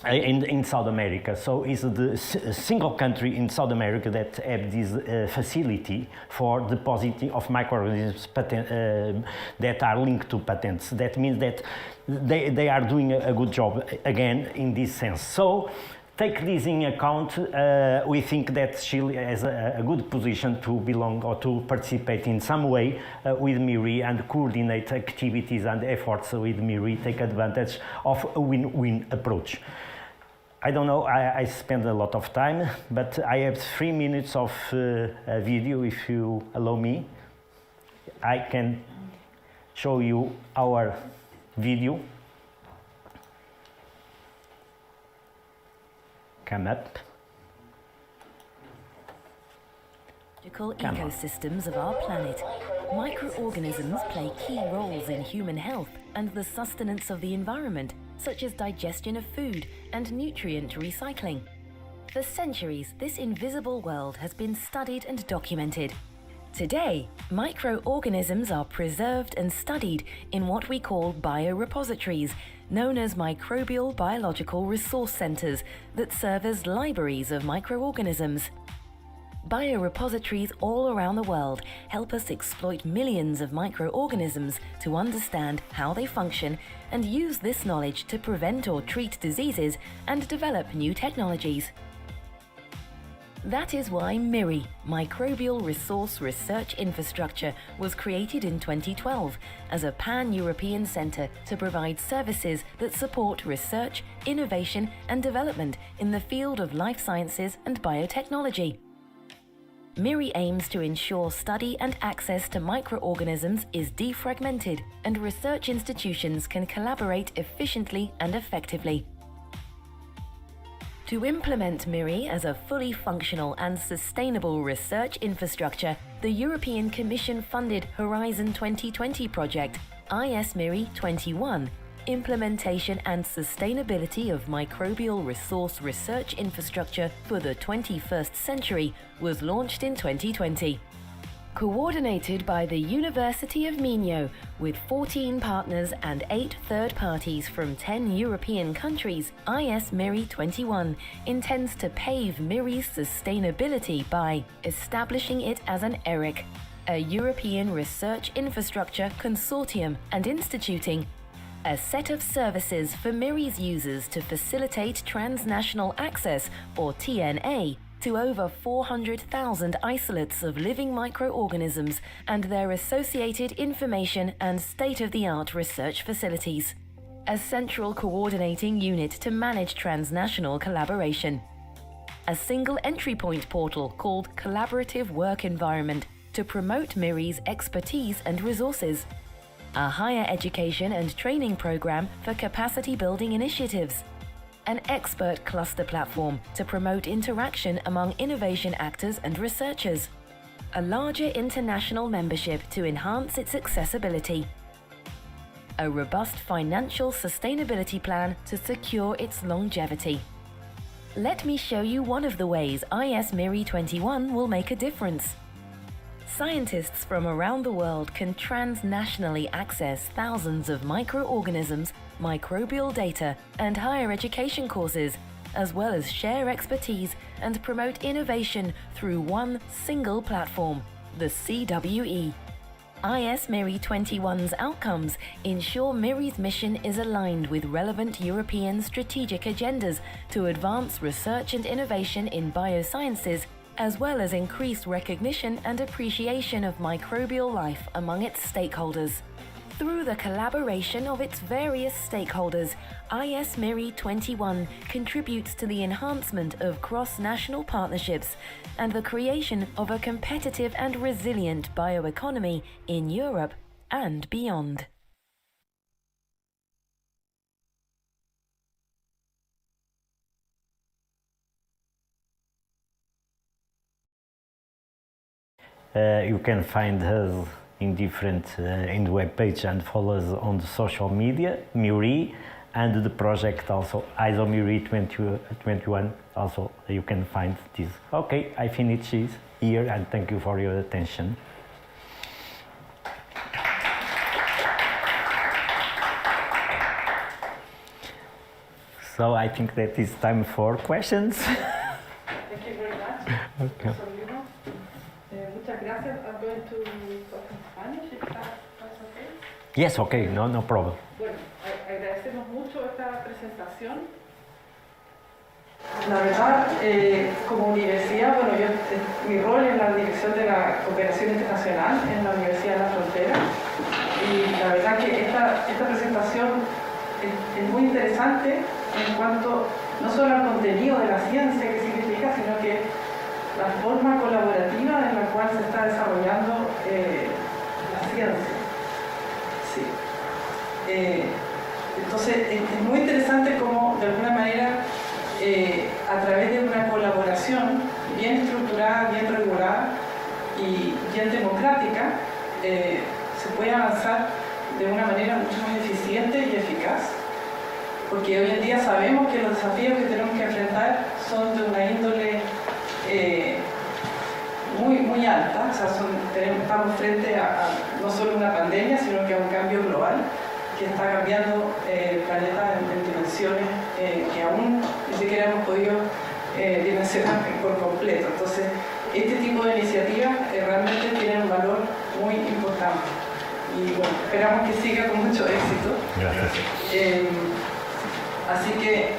In South America, so it's the single country in South America that have this facility for depositing of microorganisms that are linked to patents. That means that they are doing a good job again in this sense. So take this in account. We think that Chile has a good position to belong or to participate in some way with MIRI and coordinate activities and efforts with MIRI, take advantage of a win-win approach. I don't know, I spend a lot of time, but I have 3 minutes of a video, if you allow me. I can show you our video. Come up. Ecosystems of our planet. Microorganisms play key roles in human health and the sustenance of the environment, such as digestion of food and nutrient recycling. For centuries, this invisible world has been studied and documented. Today, microorganisms are preserved and studied in what we call biorepositories, known as microbial biological resource centers that serve as libraries of microorganisms. Biorepositories all around the world help us exploit millions of microorganisms to understand how they function and use this knowledge to prevent or treat diseases and develop new technologies. That is why MIRI, Microbial Resource Research Infrastructure, was created in 2012 as a pan-European centre to provide services that support research, innovation and development in the field of life sciences and biotechnology. MIRI aims to ensure study and access to microorganisms is defragmented and research institutions can collaborate efficiently and effectively. To implement MIRI as a fully functional and sustainable research infrastructure, the European Commission-funded Horizon 2020 project, IS-MIRI 21, Implementation and Sustainability of Microbial Resource Research Infrastructure for the 21st Century, was launched in 2020. Coordinated by the University of Minho, with 14 partners and 8 third parties from 10 European countries, IS-MIRI 21 intends to pave MIRI's sustainability by establishing it as an ERIC, a European Research Infrastructure Consortium, and instituting a set of services for MIRI's users to facilitate transnational access, or TNA, to over 400,000 isolates of living microorganisms and their associated information and state-of-the-art research facilities. A central coordinating unit to manage transnational collaboration. A single entry point portal called Collaborative Work Environment to promote MIRI's expertise and resources. A higher education and training program for capacity building initiatives. An expert cluster platform to promote interaction among innovation actors and researchers. a larger international membership to enhance its accessibility, a robust financial sustainability plan to secure its longevity. Let me show you one of the ways IS-MIRI 21 will make a difference. Scientists from around the world can transnationally access thousands of microorganisms, microbial data, and higher education courses, as well as share expertise and promote innovation through one single platform, the CWE. IS-MIRI 21's outcomes ensure MIRI's mission is aligned with relevant European strategic agendas to advance research and innovation in biosciences, as well as increase recognition and appreciation of microbial life among its stakeholders. Through the collaboration of its various stakeholders, IS-MIRI 21 contributes to the enhancement of cross-national partnerships and the creation of a competitive and resilient bioeconomy in Europe and beyond. You can find us in different in the web page and follow us on the social media, MIRI, and the project also ISO-MIRI 21. Also, you can find this. Okay, I finish this here, and thank you for your attention. So I think that it's time for questions. Thank you very much. Okay. Muchas gracias. I'm going to talk in Spanish, if that's okay. Yes, okay, no problem. Bueno, agradecemos mucho esta presentación. La verdad, como universidad, bueno, mi rol es la dirección de la cooperación internacional en la Universidad de La Frontera, y la verdad que esta presentación es muy interesante en cuanto no solo al contenido de la ciencia que significa, sino que la forma colaborativa en la cual se está desarrollando la ciencia. Sí. Entonces es muy interesante cómo de alguna manera a través de una colaboración bien estructurada, bien regulada y bien democrática se puede avanzar de una manera mucho más eficiente y eficaz, porque hoy en día sabemos que los desafíos que tenemos que enfrentar son de una índole muy alta, o sea, estamos frente a no solo una pandemia, sino que a un cambio global que está cambiando el planeta en dimensiones que aún ni siquiera hemos podido dimensionar por completo. Entonces, este tipo de iniciativas realmente tienen un valor muy importante y bueno, esperamos que siga con mucho éxito. Gracias. Así que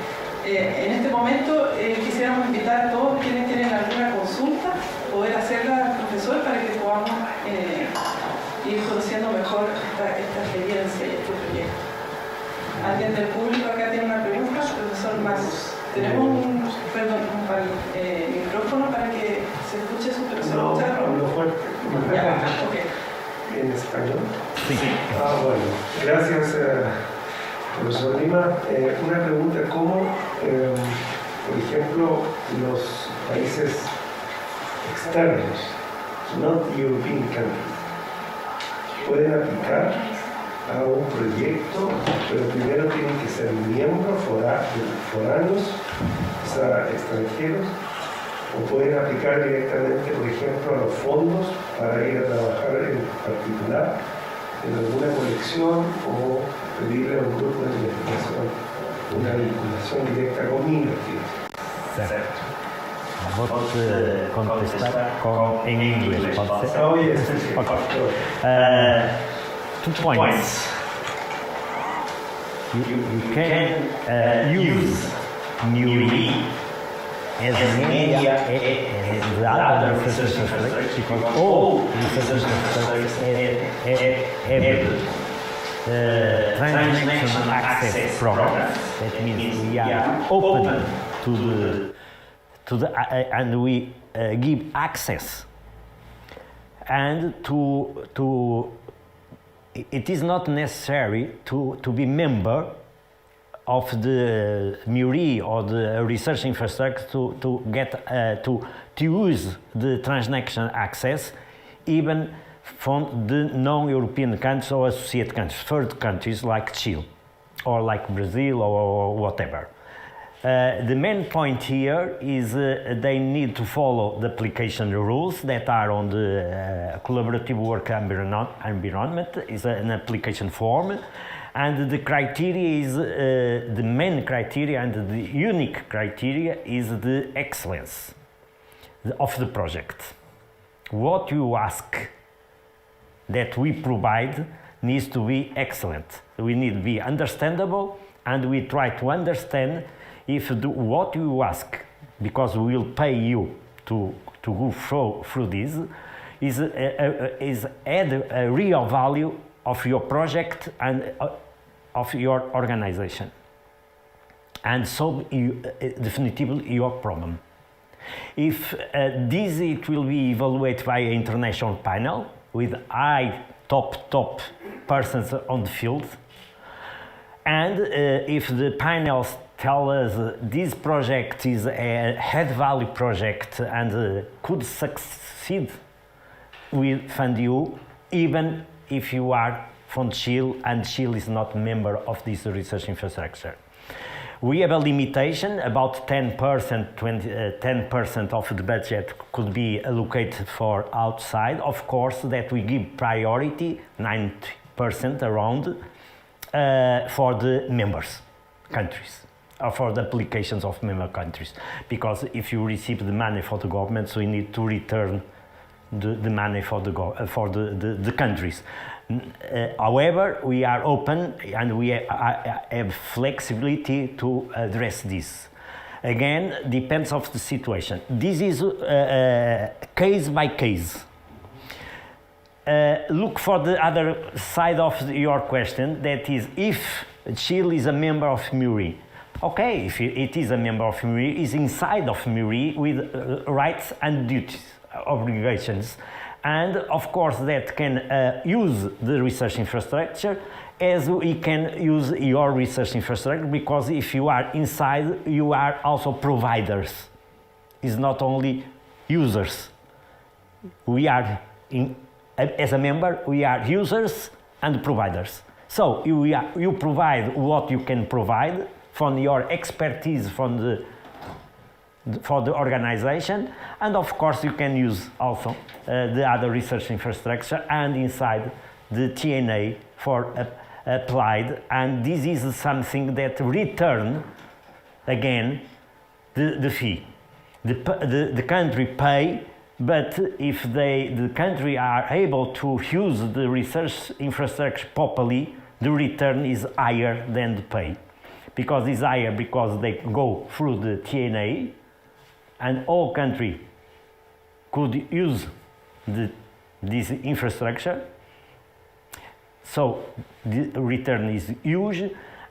en este momento quisiéramos invitar a todos quienes tienen alguna consulta, poder hacerla al profesor para que podamos ir conociendo mejor esta experiencia y este proyecto. ¿Alguien del público acá tiene una pregunta? Profesor Marcos. Tenemos un micrófono para que se escuche su profesor. No, hablo fuerte. Ya, okay. ¿En español? Sí. Bueno, gracias. Profesor Lima, una pregunta, ¿cómo, por ejemplo, los países externos, not European countries, pueden aplicar a un proyecto, pero primero tienen que ser miembros foráneos, o sea, extranjeros, o pueden aplicar directamente, por ejemplo, a los fondos para ir a trabajar en particular en alguna colección o pedirle a un grupo de investigación una vinculación directa con investigación. Certo. Vou contestar em inglês, pode ser? Oh, yes, Okay. 2 points. You can use MIRI as an area as other research research, because all research have transaction access programs. That means we are open to the and we give access, and it is not necessary to be member of the MURI or the research infrastructure to use the transaction access even from the non-European countries or associate countries, third countries like Chile or like Brazil or whatever. The main point here is they need to follow the application rules that are on the collaborative work environment. Is an application form, and the criteria is the main criteria and the unique criteria is the excellence of the project. What you ask that we provide needs to be excellent. We need to be understandable, and we try to understand if what you ask, because we will pay you to go through this, is add a real value of your project and of your organization, and solve definitively your problem. If this it will be evaluated by an international panel with top persons on the field, and if the panels tell us this project is a add value project and could succeed, we fund you even if you are from Chile and Chile is not a member of this research infrastructure. We have a limitation, about 10% of the budget could be allocated for outside. Of course, that we give priority, 90% around, for the members countries, or for the applications of member countries. Because if you receive the money for the government, so you need to return the money for the countries. However, we are open and we have flexibility to address this. Again, depends of the situation. This is case by case. Look for the other side of your question, that is, if Chile is a member of MURI. Okay, if it is a member of MURI, is inside of MURI with rights and duties, obligations. And of course that can use the research infrastructure as we can use your research infrastructure, because if you are inside, you are also providers. It's not only users. We are, as a member, we are users and providers. So you provide what you can provide from your expertise for the organization, and of course you can use also the other research infrastructure and inside the TNA for applied, and this is something that return again the fee. The country pay, but if the country are able to use the research infrastructure properly, the return is higher than the pay. Because it's higher because they go through the TNA, and all country could use this infrastructure, so the return is huge.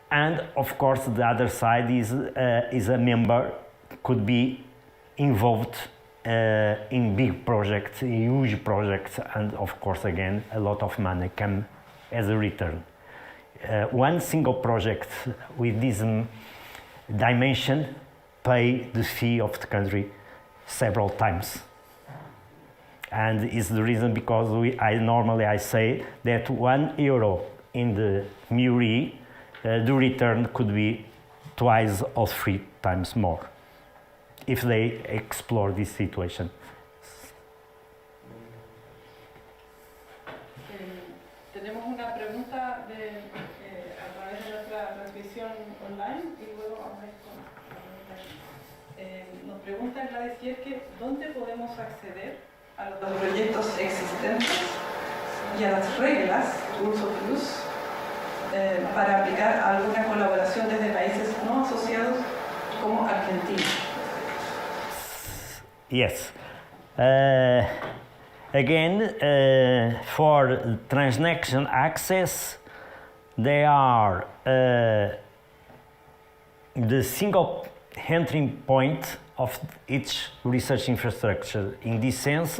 And of course the other side is a member could be involved in big projects, huge projects, and of course again a lot of money come as a return. One single project with this dimension pay the fee of the country several times, and is the reason because I say that €1 in the MURI, the return could be twice or 3 times more if they explore this situation. Tenemos una pregunta a través de nuestra transmisión online y luego vamos a ir con nos pregunta Gladys Yerke, ¿dónde podemos acceder a los proyectos existentes y a las reglas, rules of use, para aplicar alguna colaboración desde países no asociados como Argentina? Yes. Again, for transaction access, they are the single entry point of each research infrastructure. In this sense,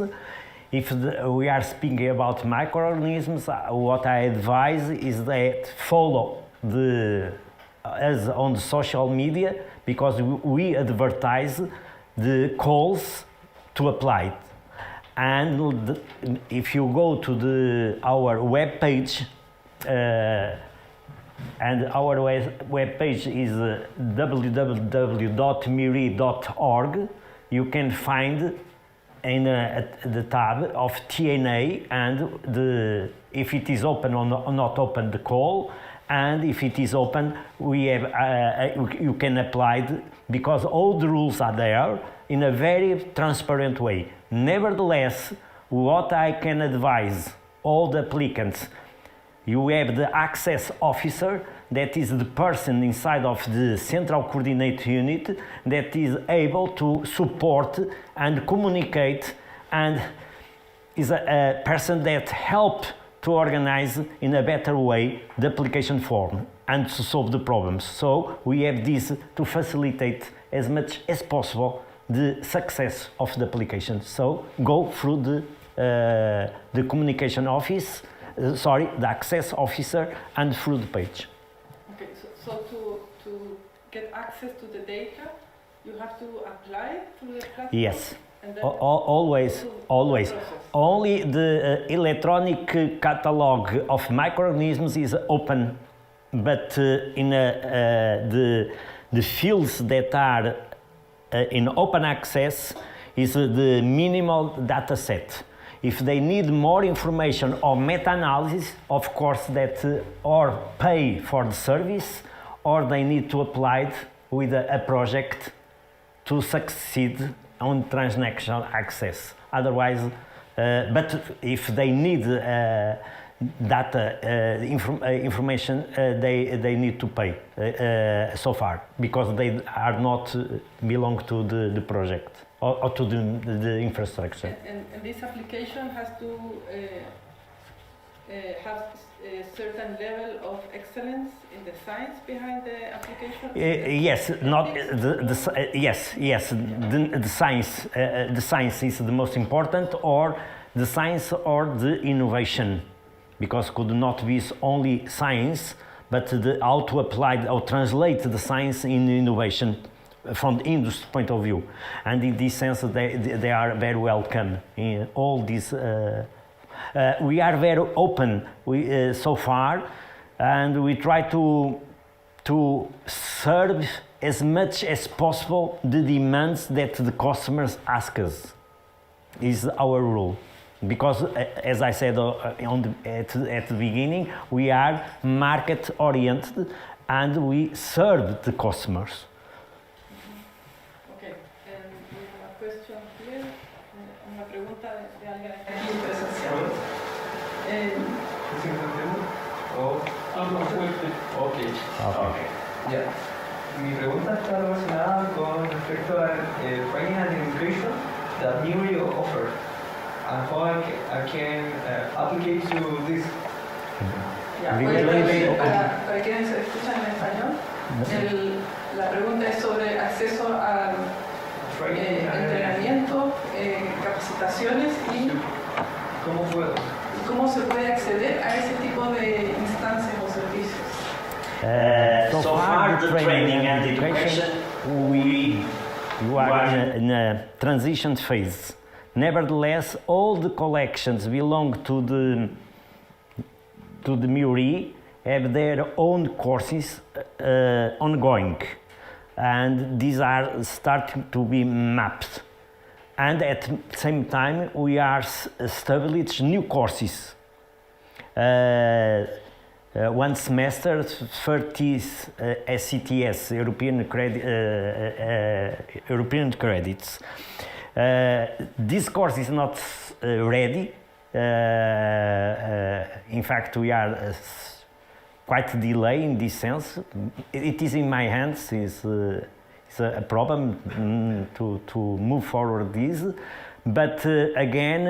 if we are speaking about microorganisms, what I advise is that follow the us on the social media because we advertise the calls to apply. And if you go to our web page, and our web page is www.miri.org, you can find at the tab of TNA and if it is open or not open the call, and if it is open, we have you can apply because all the rules are there in a very transparent way. Nevertheless, what I can advise all the applicants, you have the access officer, that is the person inside of the central coordinate unit that is able to support and communicate, and is a person that helps to organize in a better way the application form and to solve the problems. So we have this to facilitate as much as possible the success of the application. So go through the communication office, the access officer, and through the page. Okay, so to get access to the data, you have to apply through the platform? Yes. And then Always. Only the electronic catalog of microorganisms is open, but in the fields that are in open access is the minimal data set. If they need more information or meta-analysis, of course that or pay for the service, or they need to apply it with a project to succeed on transnational access. Otherwise, but if they need data information, they need to pay so far because they are not belong to the project or to the infrastructure. And this application has to have a certain level of excellence in the science behind the application? Yes, not the science. The science is the most important, or the science or the innovation, because could not be only science, but how to apply or translate the science in innovation from the industry point of view. And in this sense, they are very welcome in all these. We are very open so far, and we try to serve as much as possible the demands that the customers ask us. Is our rule. Because, as I said at the beginning, we are market-oriented and we serve the customers. Okay, and we have a question here, una pregunta de alguien aquí presencial. Okay. Ya. Mi pregunta está relacionada con respecto al training and education that MIRI offers. And how I can apply to this. Ya, para quienes escuchan en español, la pregunta es sobre acceso a entrenamiento, capacitaciones y cómo se puede acceder a ese tipo de instancias o servicios. So far, the training and education, we are in a transition phase. Nevertheless, all the collections belong to the MIRI, have their own courses ongoing, and these are starting to be mapped. And at the same time, we are establishing new courses. One semester, 30 SCTS, European credits. This course is not ready. In fact, we are quite delayed in this sense. It is in my hands. It's a problem to move forward this. But again,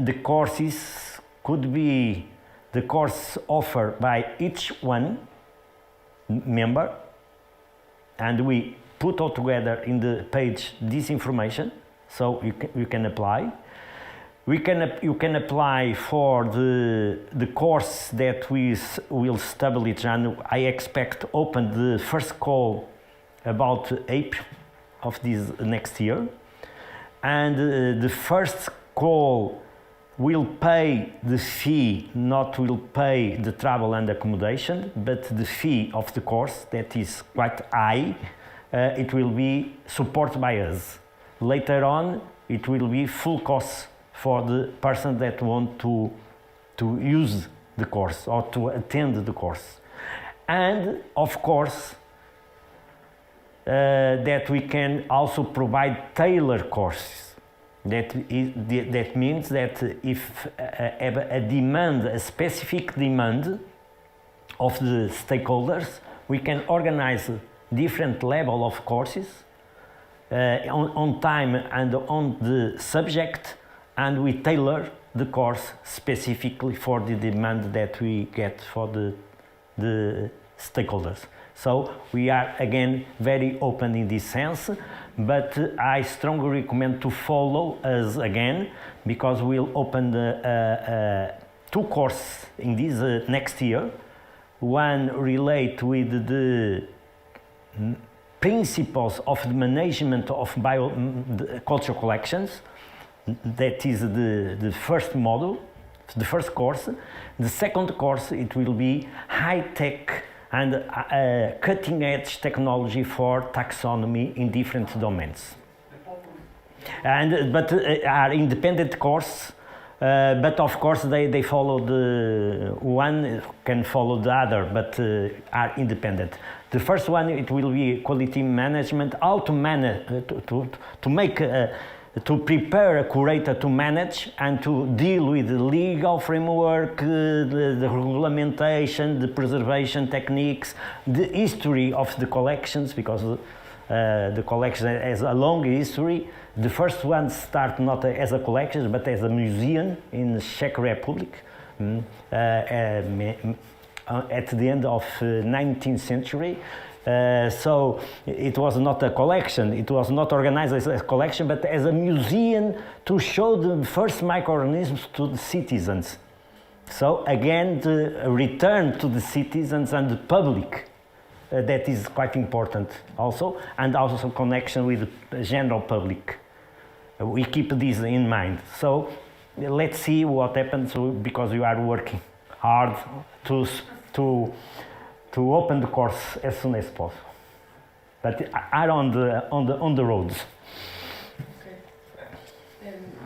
the courses could be the course offered by each one member, and we put all together in the page this information. So you can apply. you can apply for the course that we will establish, and I expect open the first call about April of this next year, and the first call will pay the fee, not will pay the travel and accommodation, but the fee of the course that is quite high. It will be supported by us. Later on, it will be full cost for the person that want to use the course or to attend the course. And of course, that we can also provide tailored courses. That means that if a demand, a specific demand of the stakeholders, we can organize different level of courses on time and on the subject, and we tailor the course specifically for the demand that we get for the stakeholders. So we are again very open in this sense, but I strongly recommend to follow us again, because we'll open two courses in this next year. One relate with the principles of the management of cultural collections. That is the first module, the first course. The second course, it will be high-tech and cutting-edge technology for taxonomy in different domains. But are independent courses, but of course they follow the one can follow the other, but are independent. The first one, it will be quality management, how to manage, to prepare a curator to manage and to deal with the legal framework, the regulation, the preservation techniques, the history of the collections, because the collection has a long history. The first one started not as a collection, but as a museum in the Czech Republic at the end of 19th century. So it was not a collection, it was not organized as a collection, but as a museum to show the first microorganisms to the citizens. So again, the return to the citizens and the public, that is quite important also, and also connection with the general public. We keep this in mind. So let's see what happens, because you are working hard to open the course as soon as possible, but are on the roads.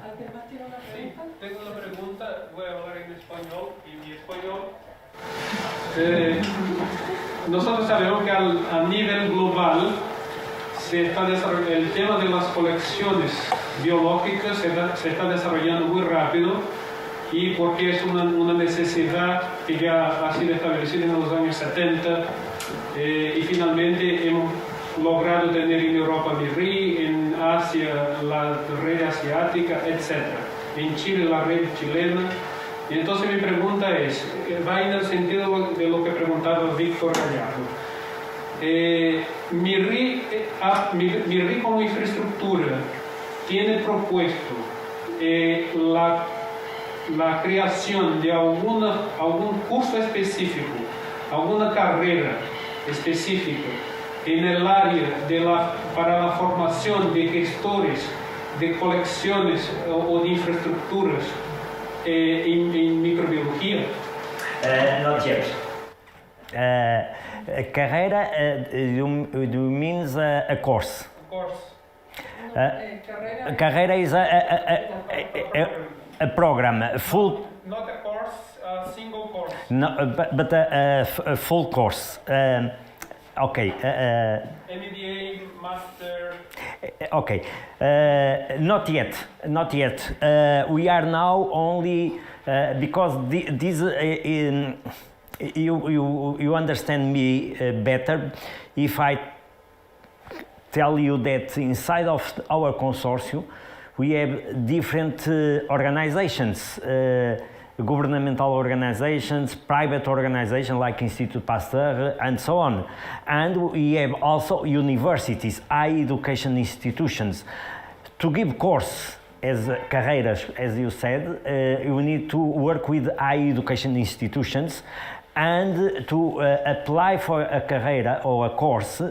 ¿Alguien más tiene una Sí, pregunta? tengo una pregunta, voy a hablar en español, y mi español. Nosotros sabemos que a nivel global se está el tema de las colecciones biológicas se está desarrollando muy rápido, y porque es una necesidad que ya ha sido establecida en los años 70, y finalmente hemos logrado tener en Europa MIRI, en Asia la red asiática, etc. En Chile la red chilena. Y entonces mi pregunta es, va en el sentido de lo que preguntaba Víctor Gallardo. MIRI como infraestructura tiene propuesto la creación de algún curso específico, alguna carrera específica en el área para la formación de gestores de colecciones o de infraestructuras en microbiología? Not yet. Carrera, you means a course. Carrera is a program, a full. Not a course, a single course. No, but a full course. Okay. MBA, master. Okay. Not yet. We are now only because this. You understand me better if I tell you that inside of our consortium we have different organizations, governmental organizations, private organizations like Institut Pasteur and so on. And we have also universities, high education institutions. To give course as carreiras, as you said, you need to work with higher education institutions, and to apply for a carreira or a course,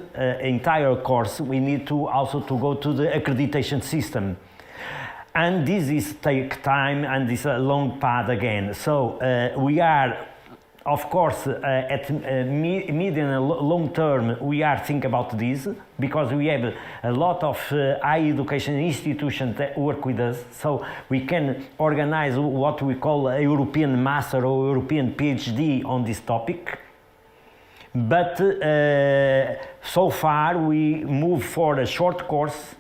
entire course, we need to also to go to the accreditation system. And this is take time, and it's a long path again. So we are, of course, at medium and long term, we are thinking about this, because we have a lot of higher education institutions that work with us, so we can organize what we call a European Master or European PhD on this topic. But so far we move for a short course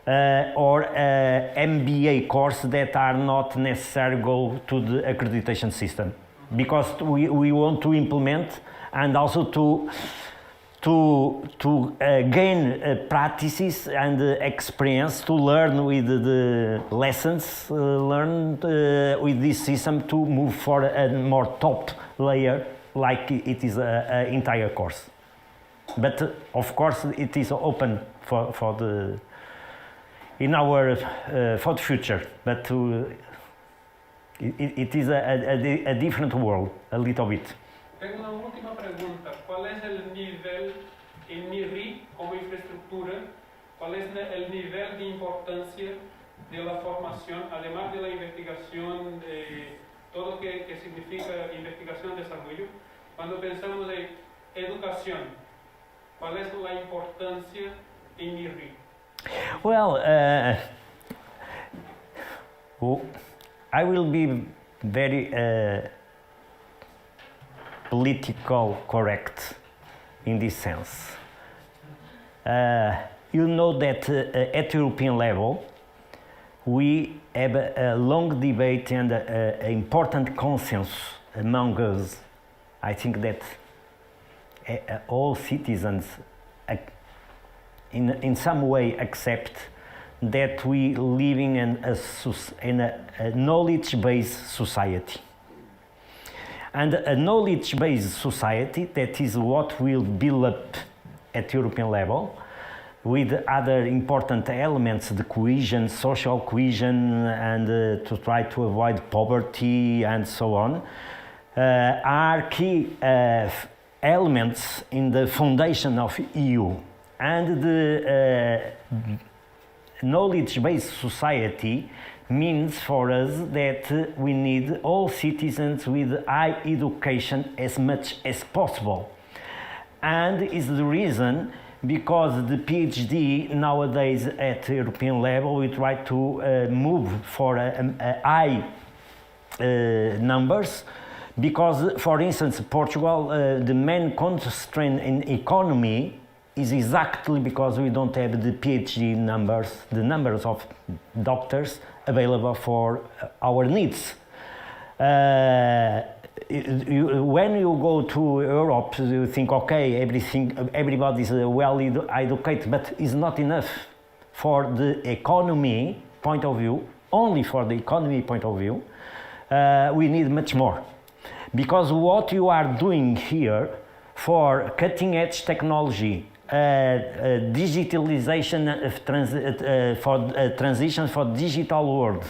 or MBA course that are not necessary go to the accreditation system, because we want to implement and also to gain practices and experience, to learn with the lessons learned with this system, to move for a more top layer, like it is an entire course. But of course it is open for the in our for the future, but it is a different world, a little bit. Tengo una última pregunta. ¿Cuál es el nivel en MIRI como infraestructura? ¿Cuál es el nivel de importancia de la formación, además de la investigación, de todo lo que significa investigación y desarrollo? Cuando pensamos en educación, ¿cuál es la importancia en MIRI? Well, I will be very political correct in this sense. You know that at European level, we have a long debate and an important consensus among us. I think that all citizens in some way accept that we live in a knowledge-based society. And a knowledge-based society, that is what will build up at European level, with other important elements, the cohesion, social cohesion, and to try to avoid poverty and so on, are key elements in the foundation of EU. And the knowledge-based society means for us that we need all citizens with high education as much as possible. And is the reason because the PhD nowadays at European level, we try to move for high numbers, because, for instance, Portugal, the main constraint in economy is exactly because we don't have the PhD numbers, the numbers of doctors available for our needs. When you go to Europe, you think, okay, everybody is well educated, but it's not enough for the economy point of view. Only for the economy point of view, we need much more, because what you are doing here for cutting-edge technology, digitalization for transition for digital world,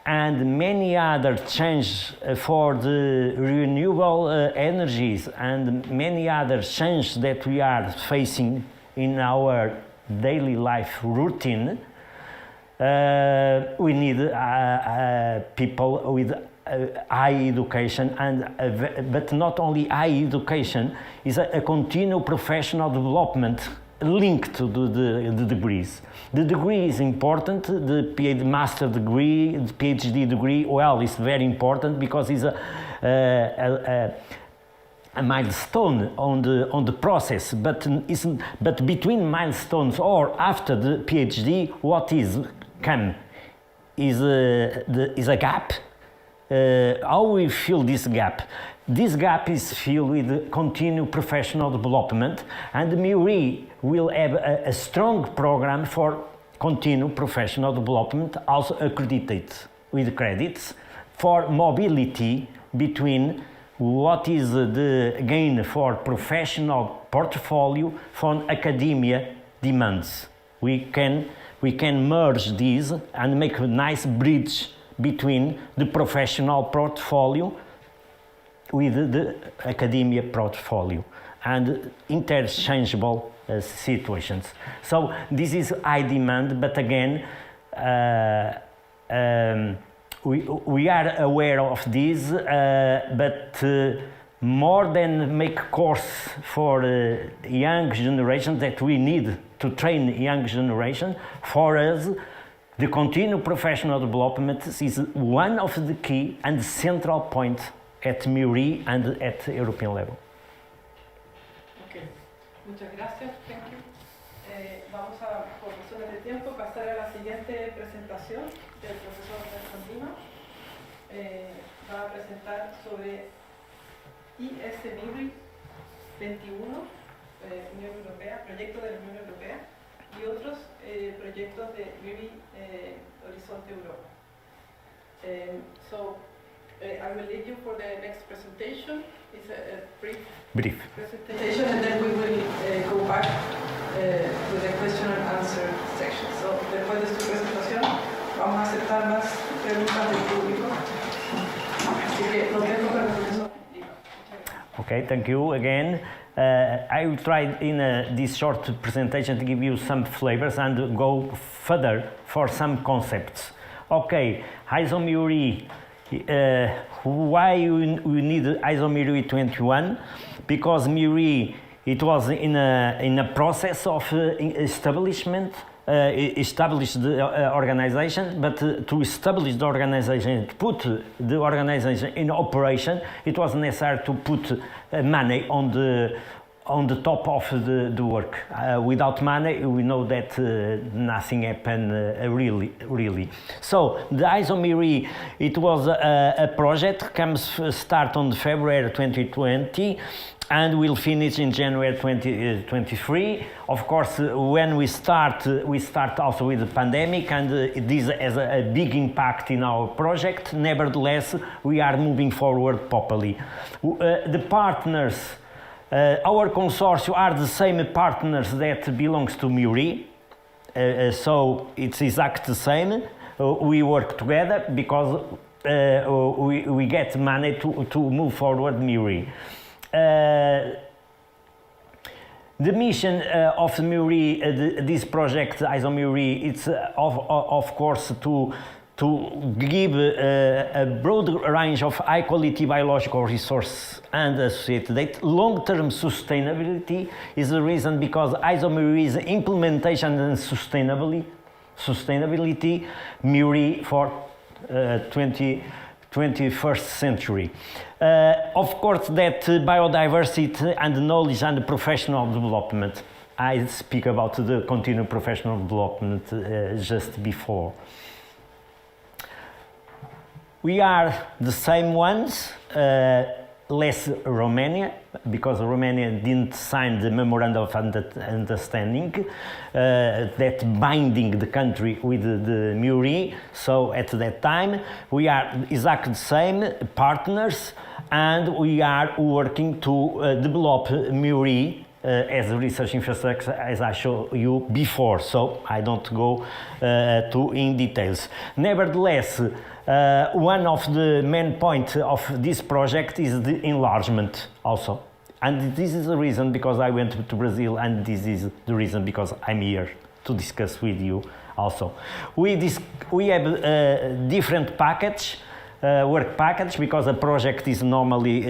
and many other change for the renewable energies, and many other change that we are facing in our daily life routine, we need people with high education, and but not only high education, is a continual professional development linked to the degrees. The degree is important, the master degree, the PhD degree, well, it's very important because it's a milestone on the process, but between milestones or after the PhD, what is come is a gap. How we fill this gap? This gap is filled with continued professional development, and MIRI will have a strong program for continued professional development, also accredited with credits for mobility between what is the gain for professional portfolio from academia demands. We can we can merge these and make a nice bridge between the professional portfolio with the academia portfolio and interchangeable situations. So this is high demand, but again, we are aware of this, but more than make course for young generation that we need to train young generation, for us, the continued professional development is one of the key and central points at MIRI and at European level. Okay, muchas gracias, thank you. Vamos a, por razones de tiempo, pasar a la siguiente presentación del profesor Nelson Lima. Va a presentar sobre IS-MIRI 21, Unión Europea, proyecto de la Unión Europea, y otros proyectos de MIRI Horizonte Europa. So I will leave you for the next presentation. It's a brief presentation, and then we will go back to the question and answer section. So después de su presentación vamos a aceptar más preguntas del público. Así que lo dejo para el profesor. Okay, thank you again. I will try in this short presentation to give you some flavors and go further for some concepts. Okay, ISO-MIRI. Why we need ISO-MIRI 21? Because MIRI, it was in a process of establishment. Established the organization, but to establish the organization, to put the organization in operation, it was necessary to put money on the top of the work. Without money, we know that nothing happened really. So the ISO-MIRI, it was a project, start on February 2020, and will finish in January 2023. Of course, when we start also with the pandemic, and this has a big impact in our project. Nevertheless, we are moving forward properly. The partners, our consortium are the same partners that belongs to MIRI, so it's exactly the same. We work together because we get money to move forward MIRI. The mission of MIRI, this project ISO-MIRI, it's of course to give a broad range of high quality biological resources and associated long-term sustainability is the reason because ISO-MIRI is implementation and sustainability MIRI for 21st century. Of course, that biodiversity and knowledge and professional development. I speak about the continued professional development just before. We are the same ones, less Romania, because Romania didn't sign the memorandum of understanding that binding the country with the MIRI. So at that time, we are exactly the same partners, and we are working to develop MIRI as a research infrastructure, as I showed you before. So I don't go too in details. Nevertheless, one of the main points of this project is the enlargement also. And this is the reason because I went to Brazil, and this is the reason because I'm here to discuss with you also. We have a different package, work package, because a project is normally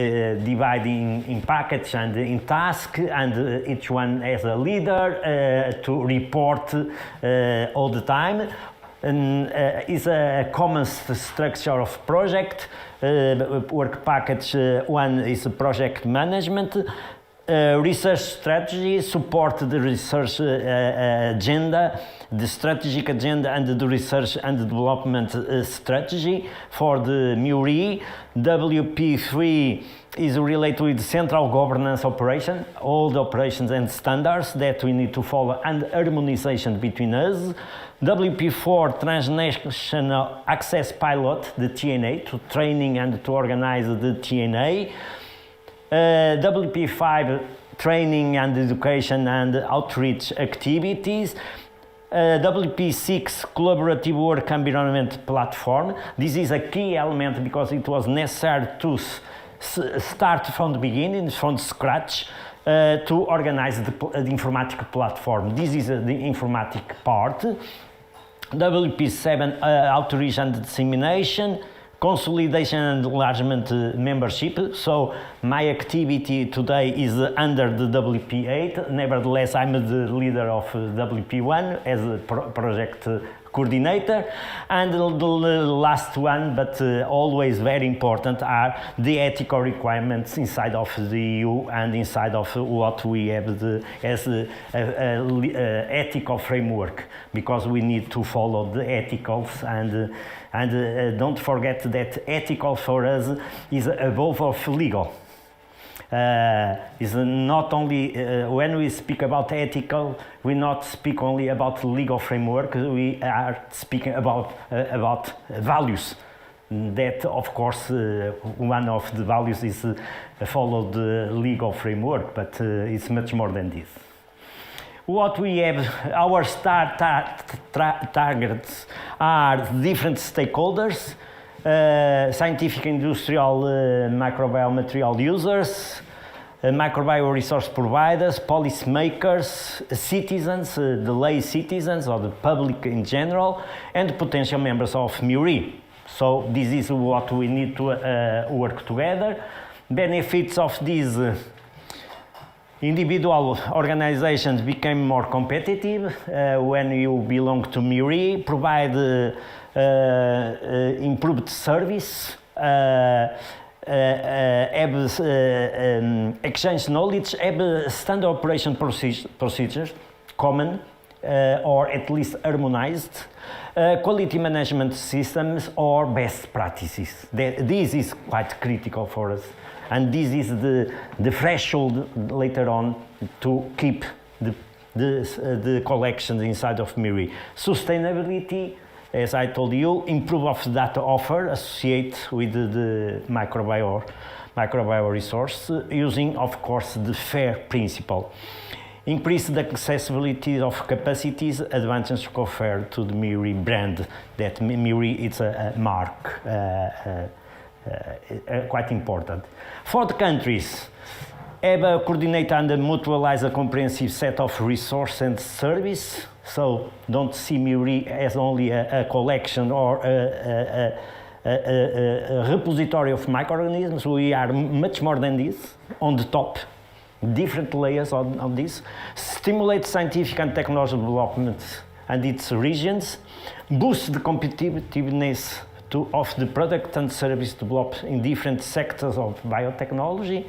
divided in package and in task, and each one has a leader to report all the time. And is a common structure of project. Work package one is project management, research strategy, support the research agenda, the strategic agenda, and the research and development strategy for the MIRI. WP3 is related with central governance operation, all the operations and standards that we need to follow, and harmonization between us. WP4 Transnational Access Pilot, the TNA, to training and to organize the TNA. WP5 training and education and outreach activities. WP6 Collaborative Work Environment Platform. This is a key element because it was necessary to start from the beginning, from scratch, to organize the informatic platform. This is the informatic part. WP7 outreach and dissemination, consolidation and enlargement membership. So my activity today is under the WP8. Nevertheless, I'm the leader of WP1 as a project coordinator. And the last one, but always very important, are the ethical requirements inside of the EU and inside of what we have as ethical framework, because we need to follow the ethicals and don't forget that ethical for us is above of legal. Is not only when we speak about ethical, we not speak only about legal framework. We are speaking about values. That, of course, one of the values is follow the legal framework, but it's much more than this. What we have, our targets are different stakeholders, scientific, industrial, microbial material users, microbial resource providers, policymakers, citizens, the lay citizens or the public in general, and potential members of MURI. So this is what we need to work together. Benefits of these individual organizations became more competitive when you belong to MURI, provide improved service, exchange knowledge, have standard operation procedures, common or at least harmonized, quality management systems or best practices. This is quite critical for us. And this is the threshold later on to keep the collections inside of MURI. Sustainability, as I told you, improve of data offer associate with the microbial resource, using, of course, the FAIR principle. Increase the accessibility of capacities, advantage conferred to the MURI brand. That MURI is a mark. Quite important. For the countries, have a coordinate and mutualize a comprehensive set of resource and service. So don't see MURI as only a collection or a repository of microorganisms. We are much more than this, on the top, different layers on this. Stimulate scientific and technological development and its regions. Boost the competitiveness of the product and service developed in different sectors of biotechnology,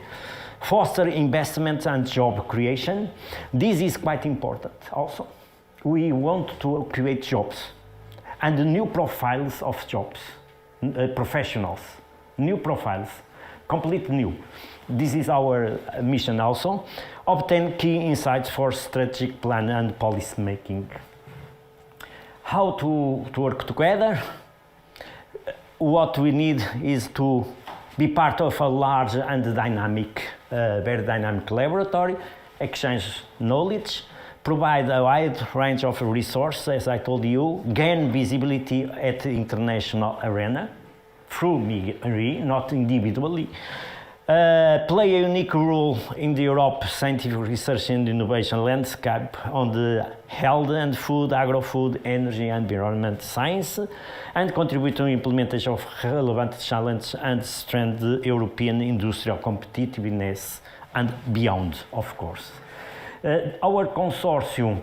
foster investment and job creation. This is quite important also. We want to create jobs and new profiles of jobs, professionals, new profiles, complete new. This is our mission also. Obtain key insights for strategic plan and policy making. How to work together? What we need is to be part of a large and dynamic, very dynamic laboratory, exchange knowledge, provide a wide range of resources, as I told you, gain visibility at the international arena through MURI, not individually, play a unique role in the Europe scientific research and innovation landscape on the health and food, agro-food, energy and environment science, and contribute to implementation of relevant challenges and strengthen the European industrial competitiveness and beyond, of course. Our consortium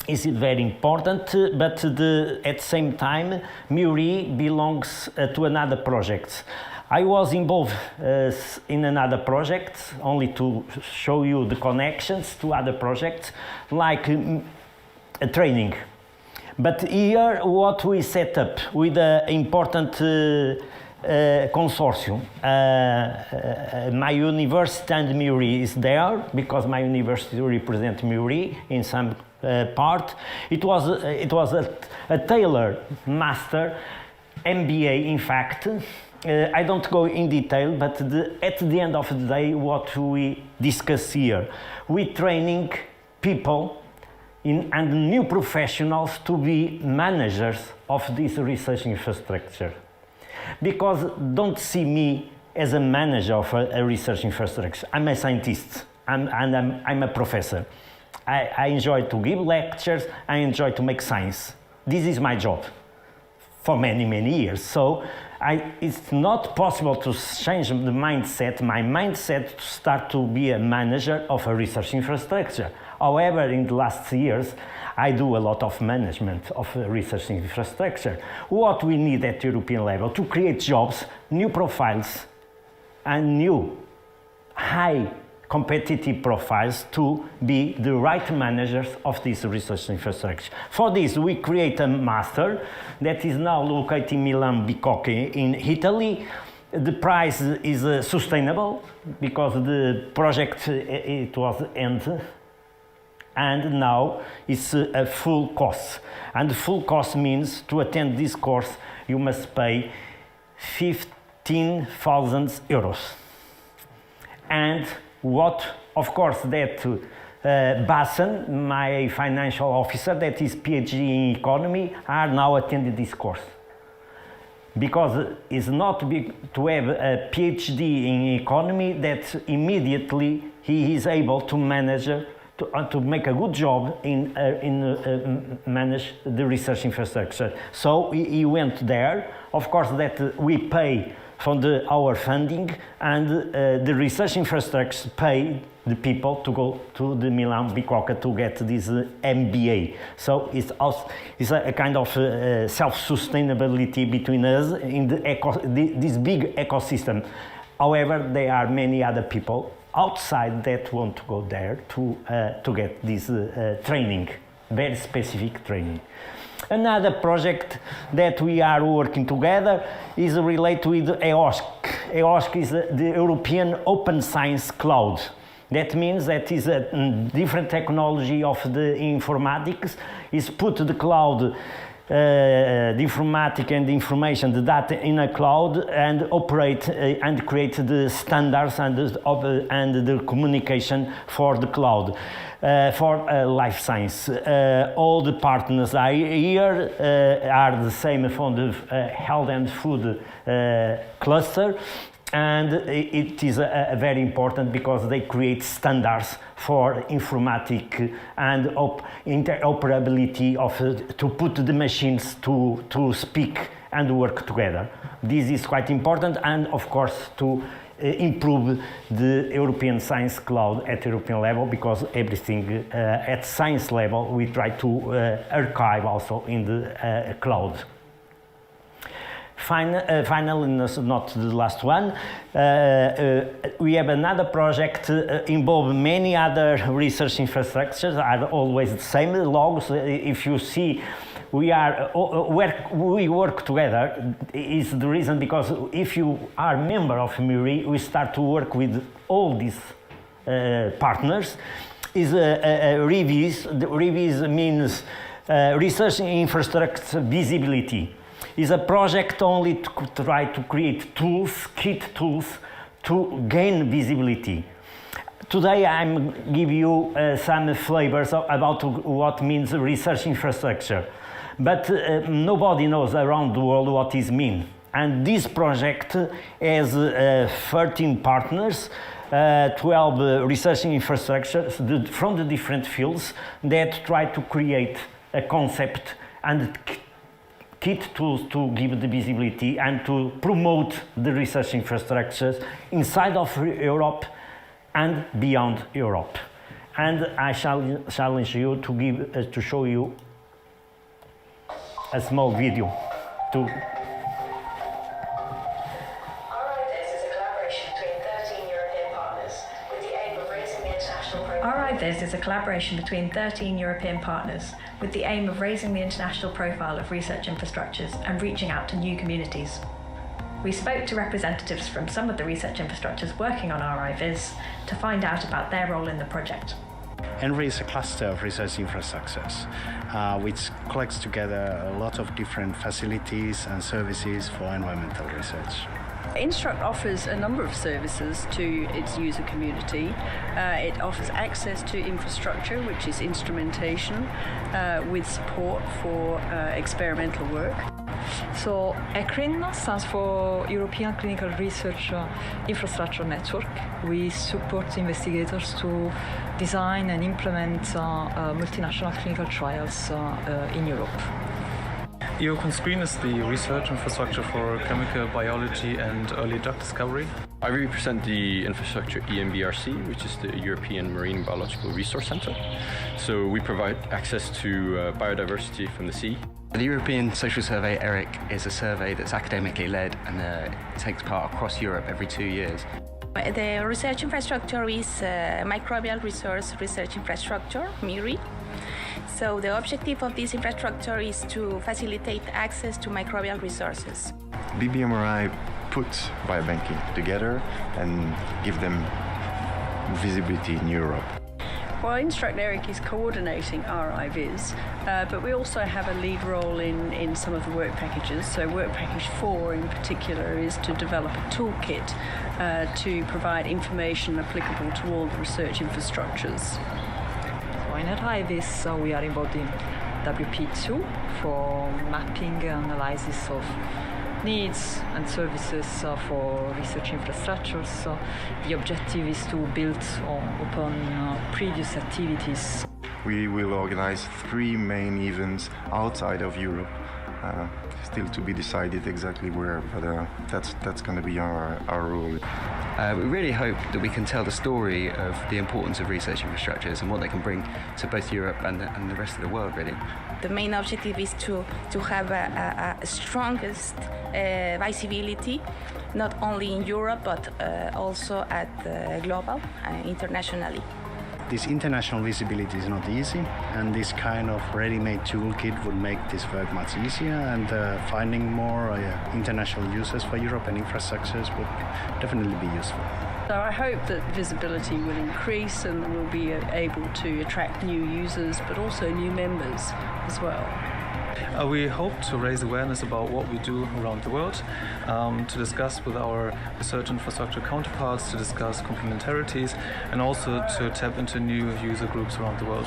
is very important, but at the same time, MURI belongs to another project. I was involved in another project, only to show you the connections to other projects, like a training. But here, what we set up with an important consortium. My university and MURI is there, because my university represents MURI in some part. It was a tailored master, MBA in fact. I don't go in detail, but at the end of the day, what we discuss here, we training people and new professionals to be managers of this research infrastructure. Because don't see me as a manager of a research infrastructure. I'm a scientist, I'm a professor. I enjoy to give lectures, I enjoy to make science. This is my job for many, many years. So it's not possible to change the mindset, my mindset, to start to be a manager of a research infrastructure. However, in the last years, I do a lot of management of research infrastructure. What we need at European level to create jobs, new profiles, and new high competitive profiles to be the right managers of this research infrastructure. For this, we create a master that is now located in Milan Bicocca in Italy. The price is sustainable because the project it was ended, and now it's a full cost. And full cost means to attend this course you must pay 15,000 euros. And what, of course, that Bassan, my financial officer, that is PhD in economy, are now attending this course. Because it's not big to have a PhD in economy that immediately he is able to manage, to make a good job in manage the research infrastructure. So he went there. Of course, that we pay from our funding, and the research infrastructure pay the people to go to the Milan Bicocca to get this MBA. So it's a kind of self-sustainability between us in this big ecosystem. However, there are many other people outside that want to go there to get this training, very specific training. Another project that we are working together is related with EOSC. EOSC is the European Open Science Cloud. That means that is a different technology of the informatics. Is put the cloud, the informatic and the information, the data in a cloud, and operate and create the standards and the communication for the cloud. For life science. All the partners are here, are the same from the health and food cluster, and it is very important because they create standards for informatic and interoperability to put the machines to speak and work together. This is quite important, and of course to improve the European Science Cloud at European level, because everything at science level we try to archive also in the cloud. Finally, not the last one, we have another project involving many other research infrastructures, are always the same logs. If you see, we work together is the reason, because if you are a member of MIRI, we start to work with all these partners. Is reviews. The reviews means research infrastructure visibility. Is a project only to try to create tools, kit tools, to gain visibility. Today I'm give you some flavors about what means research infrastructure. But nobody knows around the world what it means. And this project has 13 partners, 12 research infrastructures from the different fields that try to create a concept and kit tools to give the visibility and to promote the research infrastructures inside of Europe and beyond Europe. And I shall challenge you to show you a small video to. RIVIS is a collaboration between 13 European partners with the aim of raising the international profile of research infrastructures and reaching out to new communities. We spoke to representatives from some of the research infrastructures working on RIVIS to find out about their role in the project. ENRI is a cluster of research infrastructures which collects together a lot of different facilities and services for environmental research. Instruct offers a number of services to its user community. It offers access to infrastructure, which is instrumentation, with support for experimental work. So ECRIN stands for European Clinical Research Infrastructure Network. We support investigators to design and implement multinational clinical trials in Europe. EUConscreen is the research infrastructure for chemical biology and early drug discovery. I represent the infrastructure EMBRC, which is the European Marine Biological Resource Centre. So we provide access to biodiversity from the sea. The European Social Survey, ERIC, is a survey that's academically led and takes part across Europe every 2 years. The research infrastructure is Microbial Resource Research Infrastructure, MIRI. So the objective of this infrastructure is to facilitate access to microbial resources. BBMRI puts biobanking together and give them visibility in Europe. Well, Instruct ERIC is coordinating RIVIS, but we also have a lead role in some of the work packages. So work package 4 in particular is to develop a toolkit to provide information applicable to all the research infrastructures. In RIVIS, we are involved in WP2 for mapping and analysis of needs and services for research infrastructures. The objective is to build upon previous activities. We will organize 3 main events outside of Europe. Still to be decided exactly where, but that's going to be our role. We really hope that we can tell the story of the importance of research infrastructures and what they can bring to both Europe and the rest of the world, really. The main objective is to have a strongest visibility, not only in Europe, but also at global, internationally. This international visibility is not easy, and this kind of ready-made toolkit would make this work much easier, and finding more international users for European infrastructures would definitely be useful. So I hope that visibility will increase and we'll be able to attract new users, but also new members as well. We hope to raise awareness about what we do around the world, to discuss with our research infrastructure counterparts, to discuss complementarities, and also to tap into new user groups around the world.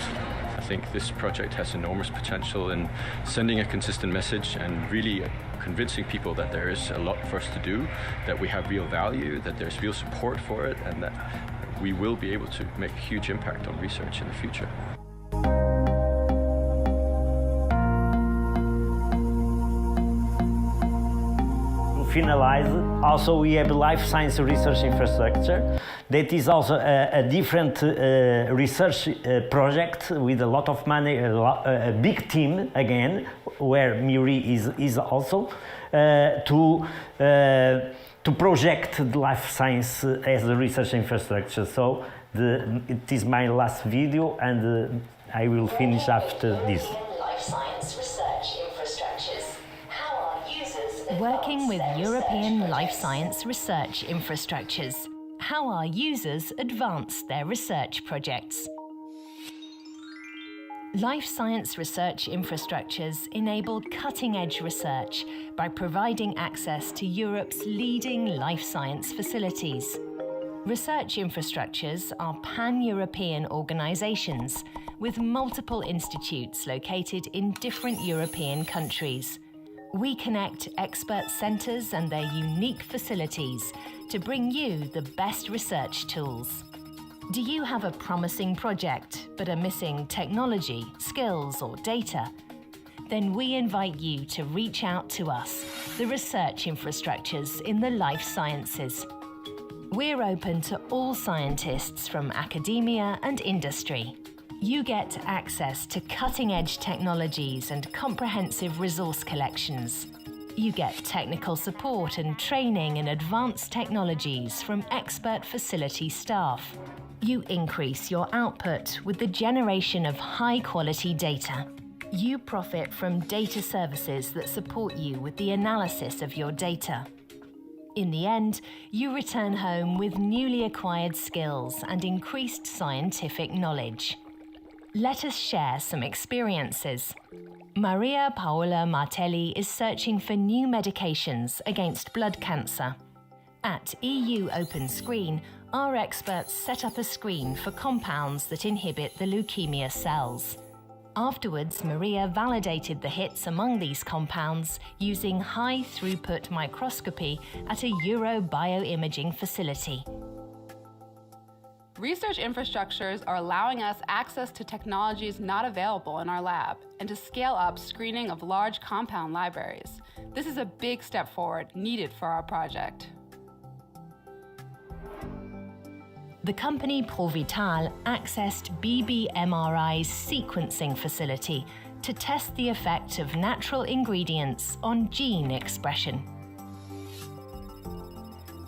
I think this project has enormous potential in sending a consistent message and really convincing people that there is a lot for us to do, that we have real value, that there's real support for it, and that we will be able to make a huge impact on research in the future. Finalize. Also, we have life science research infrastructure. That is also a different research project with a lot of money, a big team again, where MIRI is also to project the life science as a research infrastructure. So it is my last video, and I will finish after this. Life science research infrastructures. Working with European life science research infrastructures. How our users advance their research projects. Life science research infrastructures enable cutting-edge research by providing access to Europe's leading life science facilities. Research infrastructures are pan-European organizations with multiple institutes located in different European countries. We connect expert centres and their unique facilities to bring you the best research tools. Do you have a promising project but are missing technology, skills or data? Then we invite you to reach out to us, the research infrastructures in the life sciences. We're open to all scientists from academia and industry. You get access to cutting-edge technologies and comprehensive resource collections. You get technical support and training in advanced technologies from expert facility staff. You increase your output with the generation of high-quality data. You profit from data services that support you with the analysis of your data. In the end, you return home with newly acquired skills and increased scientific knowledge. Let us share some experiences. Maria Paola Martelli is searching for new medications against blood cancer. At EU Open Screen, our experts set up a screen for compounds that inhibit the leukemia cells. Afterwards, Maria validated the hits among these compounds using high-throughput microscopy at a Euro bioimaging facility. Research infrastructures are allowing us access to technologies not available in our lab and to scale up screening of large compound libraries. This is a big step forward needed for our project. The company Provital accessed BBMRI's sequencing facility to test the effect of natural ingredients on gene expression.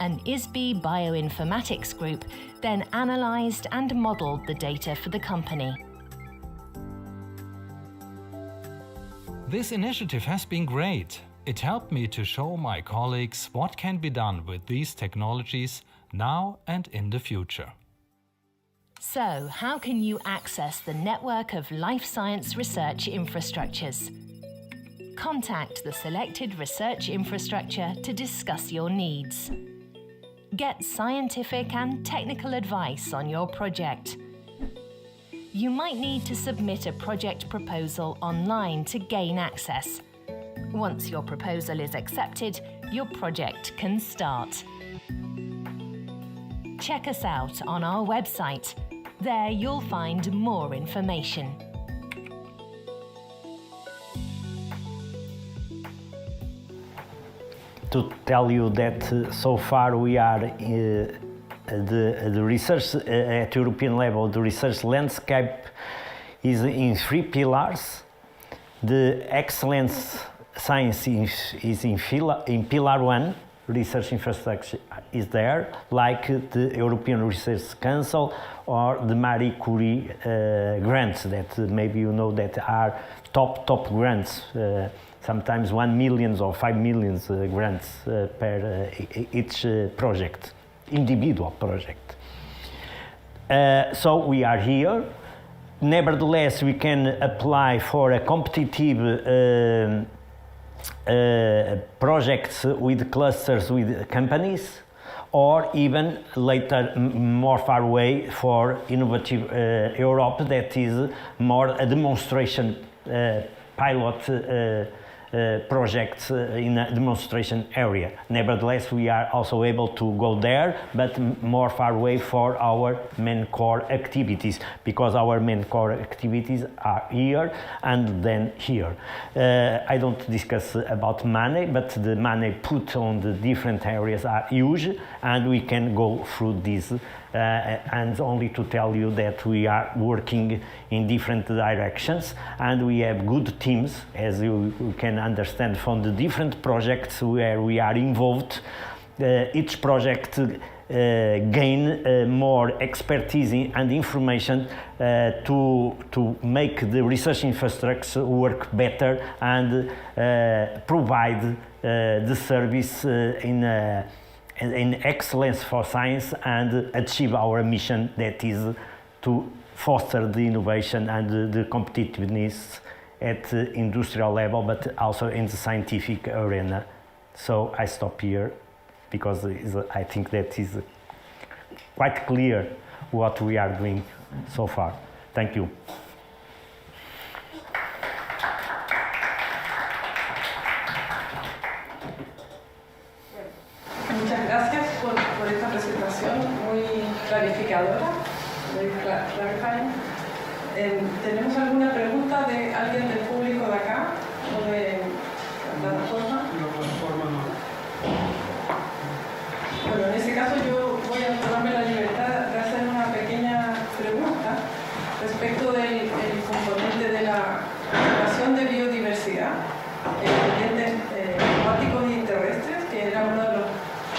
An ISB bioinformatics group then analysed and modelled the data for the company. This initiative has been great. It helped me to show my colleagues what can be done with these technologies now and in the future. So, how can you access the network of life science research infrastructures? Contact the selected research infrastructure to discuss your needs. Get scientific and technical advice on your project. You might need to submit a project proposal online to gain access. Once your proposal is accepted, your project can start. Check us out on our website. There you'll find more information. To tell you that so far we are the research at European level, the research landscape is in 3 pillars. The excellence science is in pillar 1. Research infrastructure is there, like the European Research Council or the Marie Curie grants that maybe you know that are top grants. Sometimes 1 million or 5 million grants per each project, individual project. So we are here. Nevertheless, we can apply for a competitive projects with clusters with companies, or even later, more far away, for innovative Europe, that is more a demonstration pilot projects in a demonstration area. Nevertheless, we are also able to go there, but more far away for our main core activities, because our main core activities are here and then here. I don't discuss about money, but the money put on the different areas are huge, and we can go through this. And only to tell you that we are working in different directions, and we have good teams, as you can understand from the different projects where we are involved. Each project gain more expertise and information to make the research infrastructure work better and provide the service in excellence for science and achieve our mission, that is to foster the innovation and the competitiveness at the industrial level, but also in the scientific arena. So I stop here because I think that is quite clear what we are doing so far. Thank you. Muchas gracias por esta presentación muy clarificadora, muy clarifying. ¿Tenemos alguna pregunta de alguien del público de acá o de la plataforma? Bueno, en ese caso yo voy a tomarme la libertad de hacer una pequeña pregunta respecto del componente de la conservación de biodiversidad en ambientes acuáticos y terrestres, que era uno de los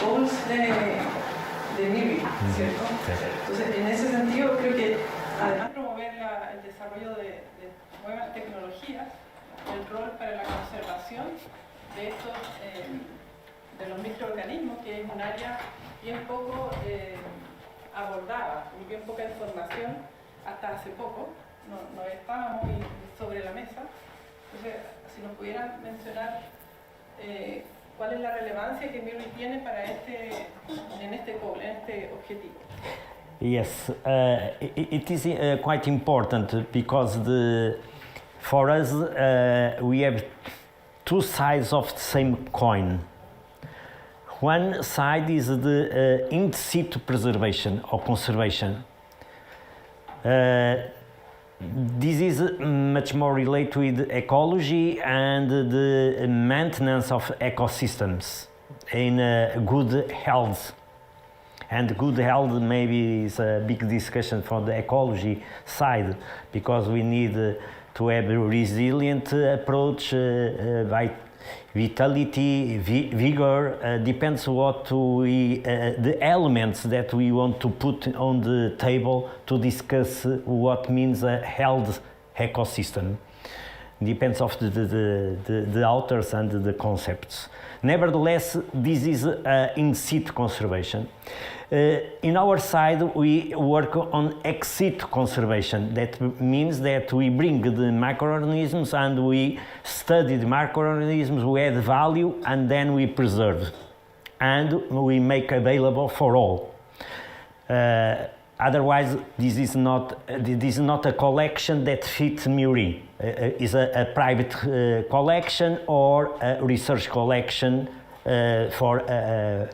goals de MIRI, ¿cierto? Entonces, en ese sentido, creo que además de promover el desarrollo de nuevas tecnologías, el rol para la conservación de estos de los microorganismos, que es un área bien poco abordada, y bien poca información hasta hace poco, no estaba muy sobre la mesa. Entonces, si nos pudieran mencionar ¿Cuál es la relevancia que MIRI tiene para en este objetivo? Yes, it is quite important because for us we have two sides of the same coin. One side is the in situ preservation or conservation. This is much more related with ecology and the maintenance of ecosystems in good health. And good health maybe is a big discussion for the ecology side, because we need to have a resilient approach, vitality, vigor, depends what the elements that we want to put on the table to discuss what means a health ecosystem. Depends of the authors and the concepts. Nevertheless, this is in situ conservation. In our side, we work on ex situ conservation. That means that we bring the microorganisms and we study the microorganisms, we add value, and then we preserve. And we make available for all. Otherwise, this is not a collection that fits MIRI. It's a private collection or a research collection for a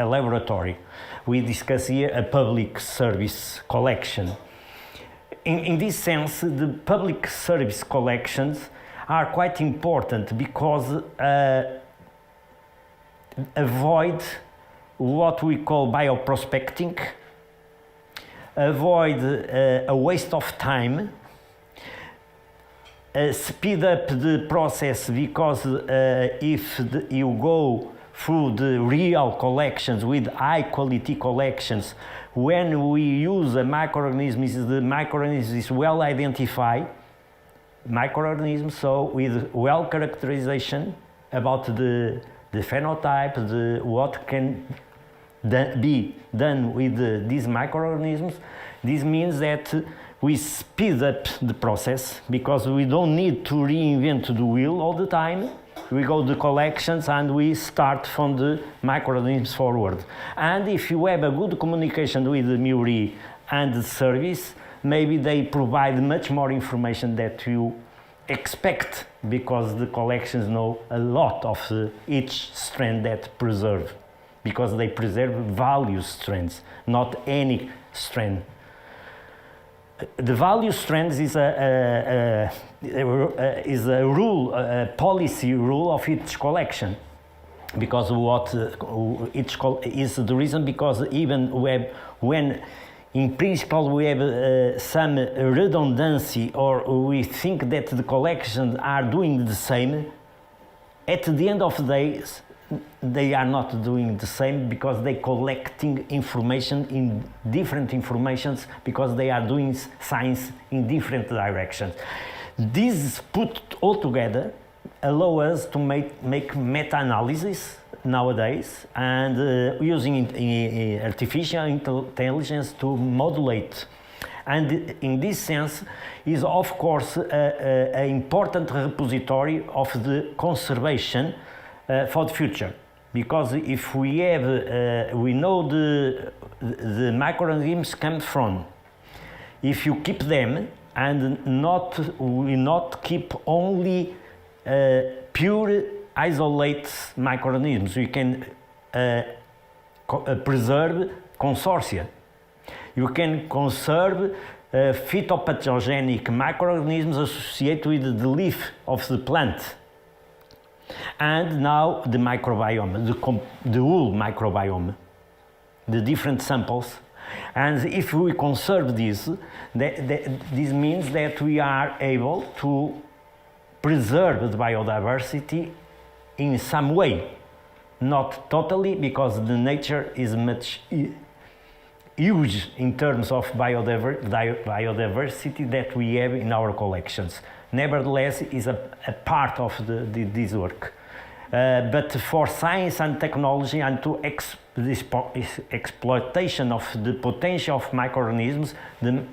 laboratory. We discuss here a public service collection. In this sense, the public service collections are quite important because avoid what we call bioprospecting, avoid a waste of time, speed up the process, because if you go through the real collections with high quality collections, when we use a microorganism, the microorganism is well identified microorganism, so with well characterization about the phenotype, what can be done with these microorganisms. This means that we speed up the process because we don't need to reinvent the wheel all the time. We go to collections and we start from the microorganisms forward. And if you have a good communication with the MIRI and the service, maybe they provide much more information that you expect, because the collections know a lot of each strand that preserve, because they preserve value strands, not any strand. The value strands is a rule, a policy rule of each collection, because is the reason, because even when in principle we have some redundancy, or we think that the collections are doing the same, at the end of the day they are not doing the same, because they collecting information in different informations, because they are doing science in different directions. This put all together allow us to make meta-analysis nowadays, and using artificial intelligence to modulate. And in this sense is of course an important repository of the conservation for the future, because if we have, we know the microorganisms come from, if you keep them and we not keep only pure isolate microorganisms, we can preserve consortia. You can conserve phytopathogenic microorganisms associated with the leaf of the plant. And now the microbiome, the whole microbiome, the different samples. And if we conserve this, this means that we are able to preserve the biodiversity in some way. Not totally, because the nature is much huge in terms of biodiversity that we have in our collections. Nevertheless, is a part of this work. But for science and technology and to this exploitation of the potential of microorganisms, the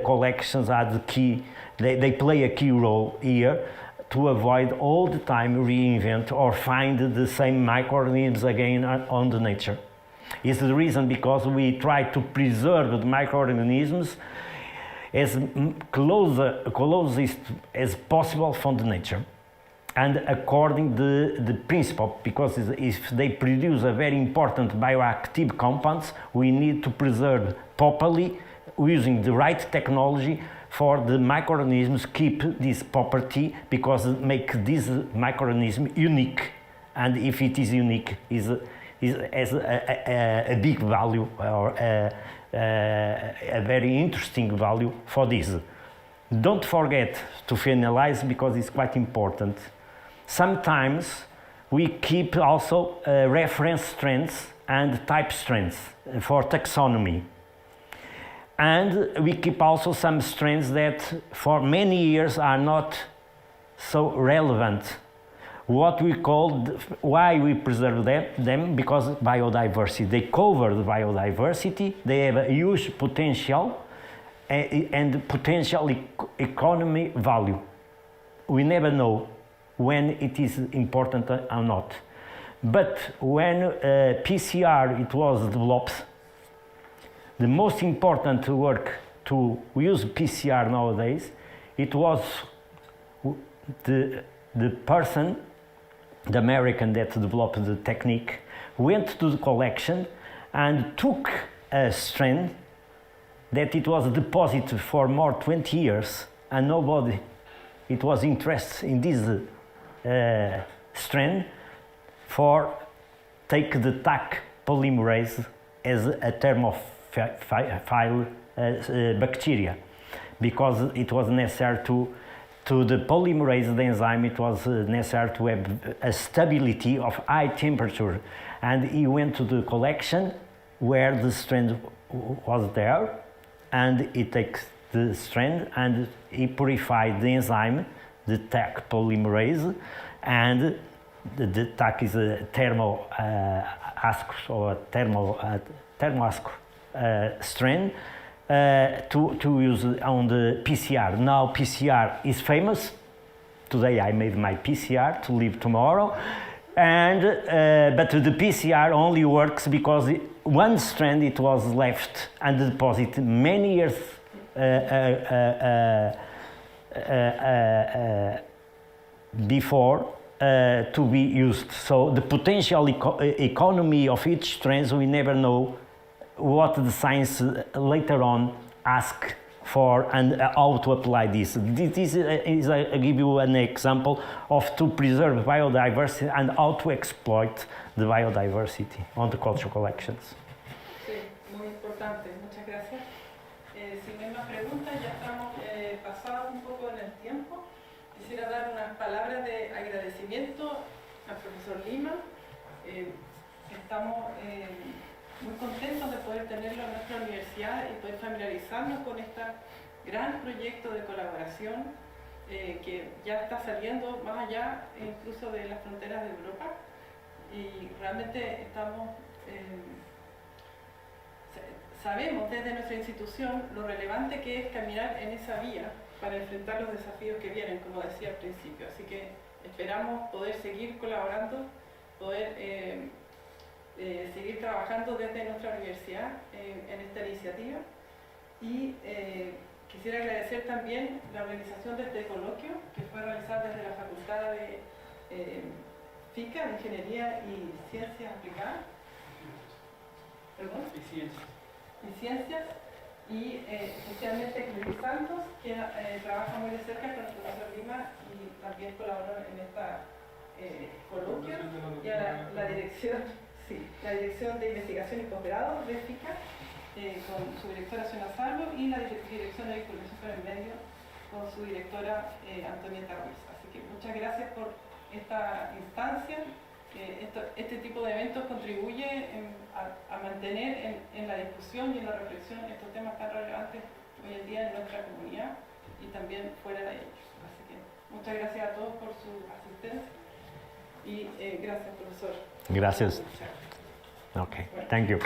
collections are the key. They play a key role here to avoid all the time reinvent or find the same microorganisms again on the nature. It's the reason because we try to preserve the microorganisms as closest as possible from the nature. And according to the principle, because if they produce a very important bioactive compounds, we need to preserve properly using the right technology for the microorganisms keep this property, because it make this microorganism unique, and if it is unique, has a big value or a very interesting value for this. Don't forget to finalize, because it's quite important. Sometimes we keep also reference strands and type strands for taxonomy. And we keep also some strands that for many years are not so relevant. What we call, why we preserve them? Because biodiversity. They cover the biodiversity, they have a huge potential and potential economy value. We never know when it is important or not. But when PCR it was developed, the most important work to use PCR nowadays, it was the person, the American that developed the technique, went to the collection and took a strand that it was deposited for more 20 years, and nobody it was interested in this strand for take the Taq polymerase as a thermophile bacteria, because it was necessary to the polymerase, the enzyme, it was necessary to have a stability of high temperature. And he went to the collection where the strand was there, and he takes the strand and he purified the enzyme, the Taq polymerase, and the Taq is a thermoascus or thermoascus strand to use on the PCR. Now PCR is famous. Today I made my PCR to leave tomorrow, and but the PCR only works because one strand it was left and deposited many years before to be used. So the potential economy of each strand, we never know what the science later on ask for and how to apply this. This is I give you an example of to preserve biodiversity and how to exploit the biodiversity on the cultural collections. Sí, muy importante. Muchas gracias. Si no hay más preguntas, ya estamos pasados un poco en el tiempo. Quisiera dar unas palabras de agradecimiento al profesor Lima. Estamos muy contentos de poder tenerlo en nuestra universidad y poder familiarizarnos con este gran proyecto de colaboración que ya está saliendo más allá incluso de las fronteras de Europa, y realmente estamos sabemos desde nuestra institución lo relevante que es caminar en esa vía para enfrentar los desafíos que vienen, como decía al principio. Así que esperamos poder seguir colaborando, poder seguir trabajando desde nuestra universidad en esta iniciativa, y quisiera agradecer también la organización de este coloquio que fue realizado desde la Facultad de FICA, de Ingeniería y Ciencias Aplicadas, y Ciencias, y especialmente Cris Santos, que trabaja muy de cerca con el profesor Lima y también colaboró en esta coloquio, y a la dirección de Investigación y Posgrado de FICA, con su directora Susana Salvo, y la Dirección de Recursos de Medios con su directora Antonieta Ruiz. Así que muchas gracias por esta instancia. Este tipo de eventos contribuye a mantener en la discusión y en la reflexión estos temas tan relevantes hoy en día en nuestra comunidad y también fuera de ellos. Así que muchas gracias a todos por su asistencia y gracias, profesor. Gracias. Okay, thank you.